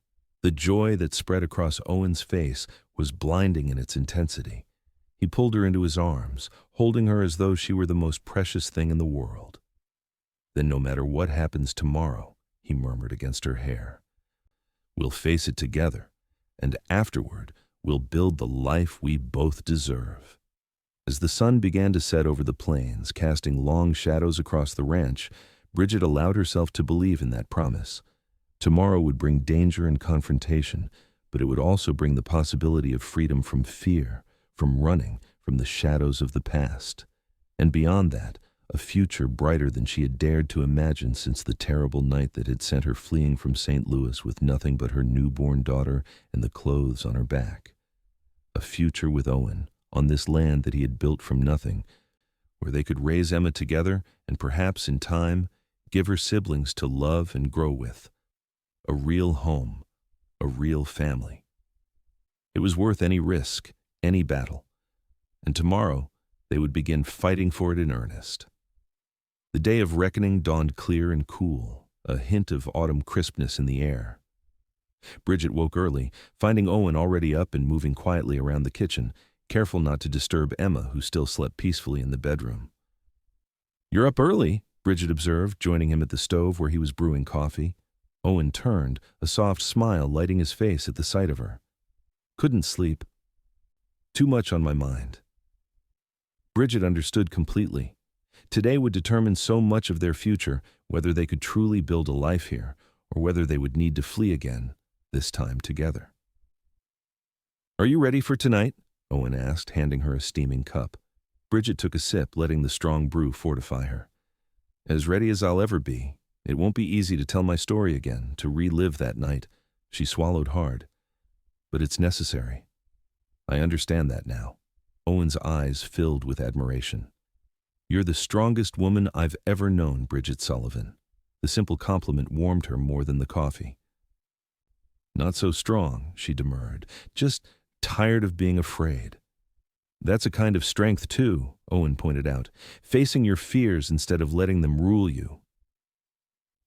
the joy that spread across Owen's face was blinding in its intensity. He pulled her into his arms, holding her as though she were the most precious thing in the world. Then no matter what happens tomorrow, he murmured against her hair, we'll face it together, and afterward, we'll build the life we both deserve. As the sun began to set over the plains, casting long shadows across the ranch, Bridget allowed herself to believe in that promise. Tomorrow would bring danger and confrontation, but it would also bring the possibility of freedom from fear, from running, from the shadows of the past. And beyond that, a future brighter than she had dared to imagine since the terrible night that had sent her fleeing from St. Louis with nothing but her newborn daughter and the clothes on her back. A future with Owen, on this land that he had built from nothing, where they could raise Emma together and perhaps, in time, give her siblings to love and grow with. A real home, a real family. It was worth any risk, any battle. And tomorrow, they would begin fighting for it in earnest. The day of reckoning dawned clear and cool, a hint of autumn crispness in the air. Bridget woke early, finding Owen already up and moving quietly around the kitchen, careful not to disturb Emma, who still slept peacefully in the bedroom. You're up early, Bridget observed, joining him at the stove where he was brewing coffee. Owen turned, a soft smile lighting his face at the sight of her. Couldn't sleep. Too much on my mind. Bridget understood completely. Today would determine so much of their future, whether they could truly build a life here, or whether they would need to flee again, this time together. Are you ready for tonight? Owen asked, handing her a steaming cup. Bridget took a sip, letting the strong brew fortify her. As ready as I'll ever be. It won't be easy to tell my story again, to relive that night. She swallowed hard. But it's necessary. I understand that now. Owen's eyes filled with admiration. You're the strongest woman I've ever known, Bridget Sullivan. The simple compliment warmed her more than the coffee. Not so strong, she demurred. Just tired of being afraid. That's a kind of strength, too, Owen pointed out. Facing your fears instead of letting them rule you.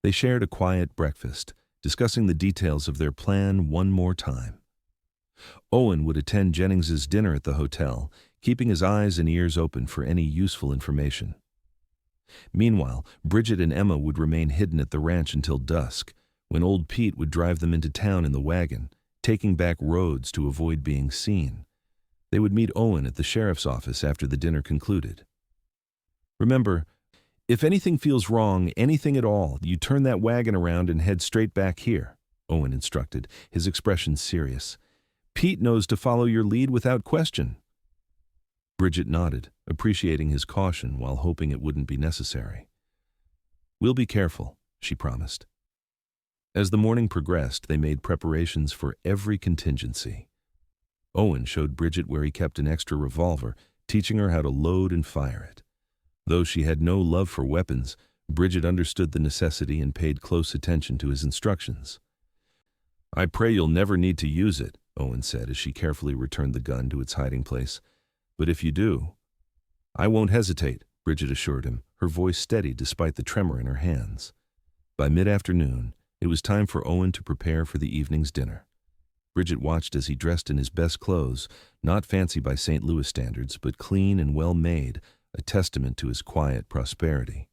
They shared a quiet breakfast, discussing the details of their plan one more time. Owen would attend Jennings's dinner at the hotel, keeping his eyes and ears open for any useful information. Meanwhile, Bridget and Emma would remain hidden at the ranch until dusk, when old Pete would drive them into town in the wagon, taking back roads to avoid being seen. They would meet Owen at the sheriff's office after the dinner concluded. "Remember, if anything feels wrong, anything at all, you turn that wagon around and head straight back here," Owen instructed, his expression serious. "Pete knows to follow your lead without question." Bridget nodded, appreciating his caution while hoping it wouldn't be necessary. "We'll be careful," she promised. As the morning progressed, they made preparations for every contingency. Owen showed Bridget where he kept an extra revolver, teaching her how to load and fire it. Though she had no love for weapons, Bridget understood the necessity and paid close attention to his instructions. "I pray you'll never need to use it," Owen said as she carefully returned the gun to its hiding place. "But if you do—" "I won't hesitate," Bridget assured him, her voice steady despite the tremor in her hands. By mid-afternoon, it was time for Owen to prepare for the evening's dinner. Bridget watched as he dressed in his best clothes, not fancy by St. Louis standards, but clean and well-made, a testament to his quiet prosperity.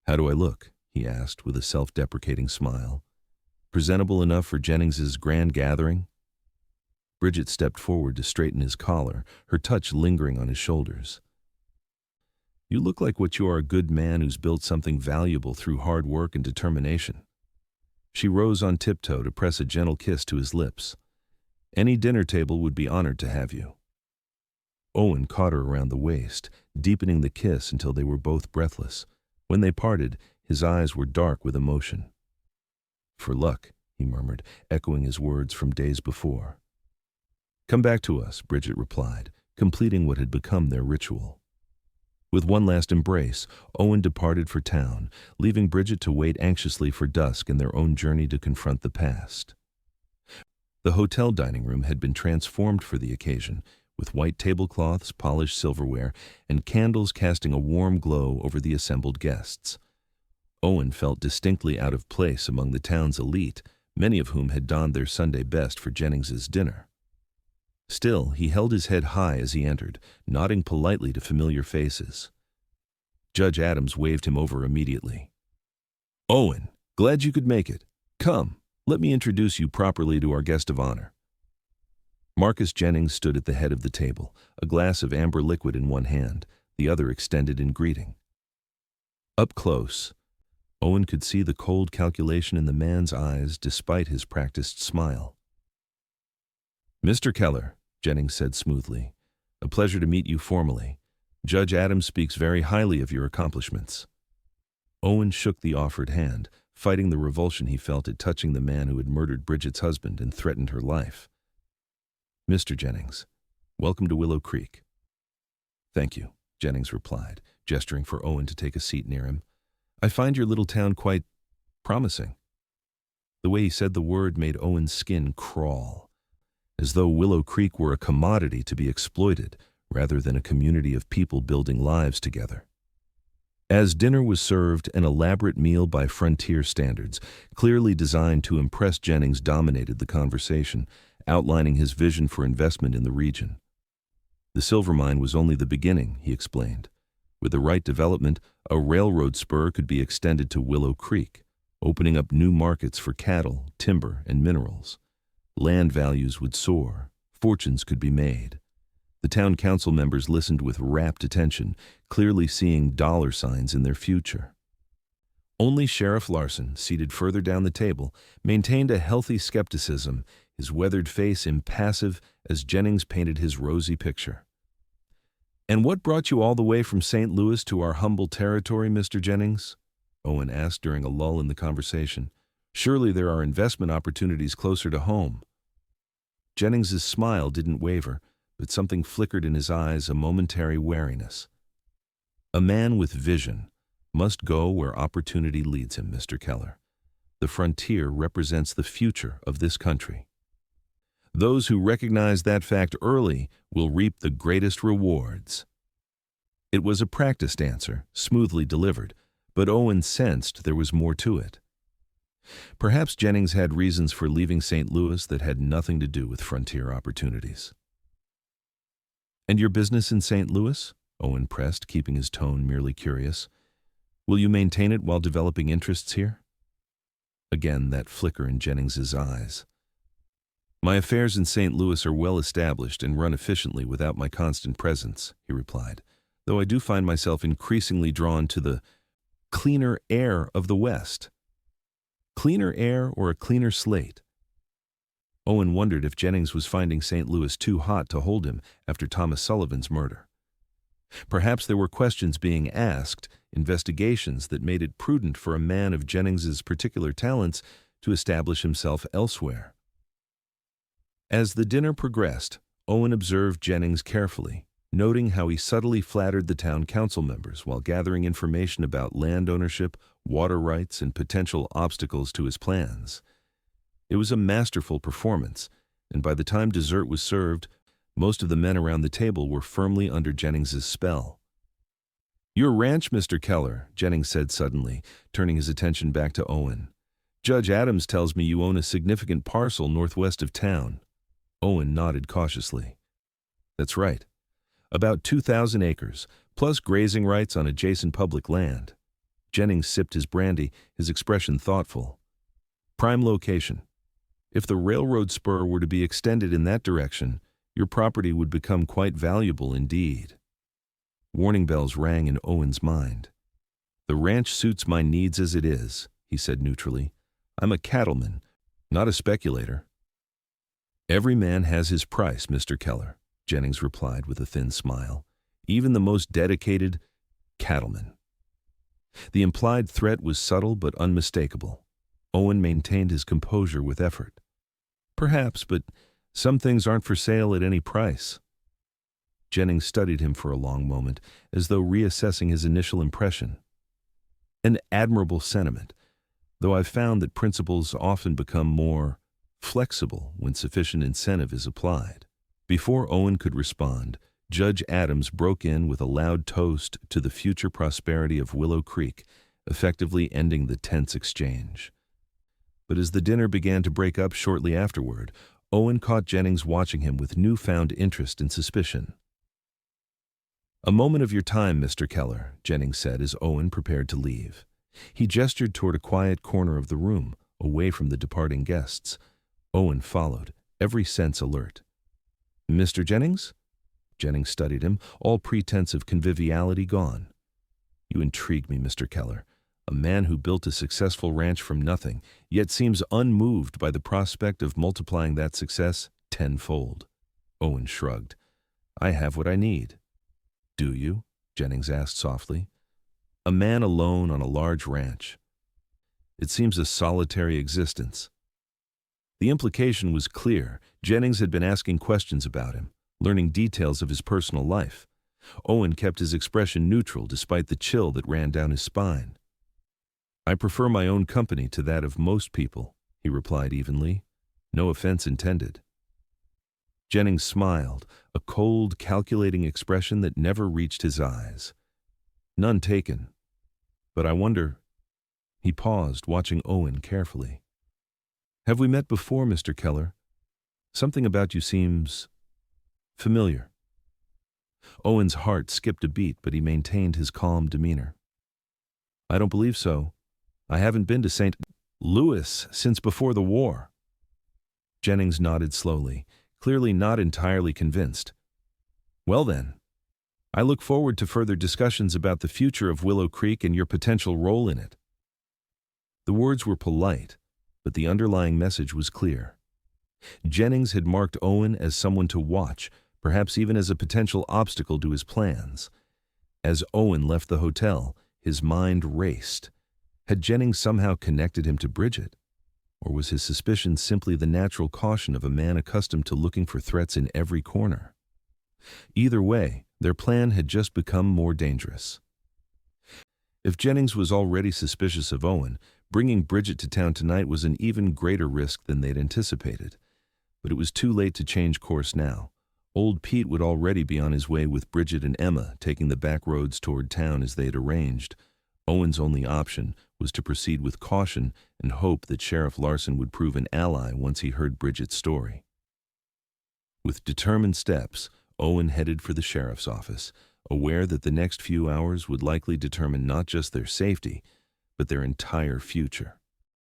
"How do I look?" he asked with a self-deprecating smile. "Presentable enough for Jennings's grand gathering?" Bridget stepped forward to straighten his collar, her touch lingering on his shoulders. "You look like what you are, a good man who's built something valuable through hard work and determination." She rose on tiptoe to press a gentle kiss to his lips. "Any dinner table would be honored to have you." Owen caught her around the waist, deepening the kiss until they were both breathless. When they parted, his eyes were dark with emotion. "For luck," he murmured, echoing his words from days before. "Come back to us," Bridget replied, completing what had become their ritual. With one last embrace, Owen departed for town, leaving Bridget to wait anxiously for dusk and their own journey to confront the past. The hotel dining room had been transformed for the occasion, with white tablecloths, polished silverware, and candles casting a warm glow over the assembled guests. Owen felt distinctly out of place among the town's elite, many of whom had donned their Sunday best for Jennings's dinner. Still, he held his head high as he entered, nodding politely to familiar faces. Judge Adams waved him over immediately. "Owen, glad you could make it. Come, let me introduce you properly to our guest of honor." Marcus Jennings stood at the head of the table, a glass of amber liquid in one hand, the other extended in greeting. Up close, Owen could see the cold calculation in the man's eyes despite his practiced smile. "Mr. Keller," Jennings said smoothly, "a pleasure to meet you formally. Judge Adams speaks very highly of your accomplishments." Owen shook the offered hand, fighting the revulsion he felt at touching the man who had murdered Bridget's husband and threatened her life. "Mr. Jennings, welcome to Willow Creek." "Thank you," Jennings replied, gesturing for Owen to take a seat near him. "I find your little town quite promising." The way he said the word made Owen's skin crawl, as though Willow Creek were a commodity to be exploited rather than a community of people building lives together. As dinner was served, an elaborate meal by frontier standards, clearly designed to impress Jennings, dominated the conversation, outlining his vision for investment in the region. The silver mine was only the beginning, he explained. With the right development, a railroad spur could be extended to Willow Creek, opening up new markets for cattle, timber, and minerals. Land values would soar, fortunes could be made. The town council members listened with rapt attention, clearly seeing dollar signs in their future. Only Sheriff Larson, seated further down the table, maintained a healthy skepticism, his weathered face impassive as Jennings painted his rosy picture. "And what brought you all the way from St. Louis to our humble territory, Mr. Jennings?" Owen asked during a lull in the conversation. "Surely there are investment opportunities closer to home." Jennings's smile didn't waver, but something flickered in his eyes, a momentary wariness. "A man with vision must go where opportunity leads him, Mr. Keller. The frontier represents the future of this country. Those who recognize that fact early will reap the greatest rewards." It was a practiced answer, smoothly delivered, but Owen sensed there was more to it. Perhaps Jennings had reasons for leaving St. Louis that had nothing to do with frontier opportunities. "And your business in St. Louis?" Owen pressed, keeping his tone merely curious. "Will you maintain it while developing interests here?" Again, that flicker in Jennings's eyes. "My affairs in St. Louis are well established and run efficiently without my constant presence," he replied, "though I do find myself increasingly drawn to the cleaner air of the West." Cleaner air or a cleaner slate? Owen wondered if Jennings was finding St. Louis too hot to hold him after Thomas Sullivan's murder. Perhaps there were questions being asked, investigations that made it prudent for a man of Jennings's particular talents to establish himself elsewhere. As the dinner progressed, Owen observed Jennings carefully, noting how he subtly flattered the town council members while gathering information about land ownership, water rights, and potential obstacles to his plans. It was a masterful performance, and by the time dessert was served, most of the men around the table were firmly under Jennings's spell. "Your ranch, Mr. Keller," Jennings said suddenly, turning his attention back to Owen. "Judge Adams tells me you own a significant parcel northwest of town." Owen nodded cautiously. "That's right. About 2,000 acres, plus grazing rights on adjacent public land." Jennings sipped his brandy, his expression thoughtful. "Prime location. If the railroad spur were to be extended in that direction, your property would become quite valuable indeed." Warning bells rang in Owen's mind. "The ranch suits my needs as it is," he said neutrally. "I'm a cattleman, not a speculator." "Every man has his price, Mr. Keller," Jennings replied with a thin smile. "Even the most dedicated cattleman." The implied threat was subtle but unmistakable. Owen maintained his composure with effort. "Perhaps, but some things aren't for sale at any price." Jennings studied him for a long moment, as though reassessing his initial impression. "An admirable sentiment, though I've found that principles often become more flexible when sufficient incentive is applied." Before Owen could respond, Judge Adams broke in with a loud toast to the future prosperity of Willow Creek, effectively ending the tense exchange. But as the dinner began to break up shortly afterward, Owen caught Jennings watching him with newfound interest and suspicion. "A moment of your time, Mr. Keller," Jennings said as Owen prepared to leave. He gestured toward a quiet corner of the room, away from the departing guests. Owen followed, every sense alert. "Mr. Jennings?" Jennings studied him, all pretense of conviviality gone. "You intrigue me, Mr. Keller. A man who built a successful ranch from nothing, yet seems unmoved by the prospect of multiplying that success tenfold." Owen shrugged. "I have what I need." "Do you?" Jennings asked softly. "A man alone on a large ranch. It seems a solitary existence." The implication was clear. Jennings had been asking questions about him, learning details of his personal life. Owen kept his expression neutral despite the chill that ran down his spine. "I prefer my own company to that of most people," he replied evenly. "No offense intended." Jennings smiled, a cold, calculating expression that never reached his eyes. "None taken. But I wonder—" He paused, watching Owen carefully. "Have we met before, Mr. Keller? Something about you seems familiar." Owen's heart skipped a beat, but he maintained his calm demeanor. "I don't believe so. I haven't been to St. Louis since before the war." Jennings nodded slowly, clearly not entirely convinced. "Well then, I look forward to further discussions about the future of Willow Creek and your potential role in it." The words were polite, but the underlying message was clear. Jennings had marked Owen as someone to watch, perhaps even as a potential obstacle to his plans. As Owen left the hotel, his mind raced. Had Jennings somehow connected him to Bridget? Or was his suspicion simply the natural caution of a man accustomed to looking for threats in every corner? Either way, their plan had just become more dangerous. If Jennings was already suspicious of Owen, bringing Bridget to town tonight was an even greater risk than they'd anticipated. But it was too late to change course now. Old Pete would already be on his way with Bridget and Emma, taking the back roads toward town as they had arranged. Owen's only option was to proceed with caution and hope that Sheriff Larson would prove an ally once he heard Bridget's story. With determined steps, Owen headed for the sheriff's office, aware that the next few hours would likely determine not just their safety, but their entire future.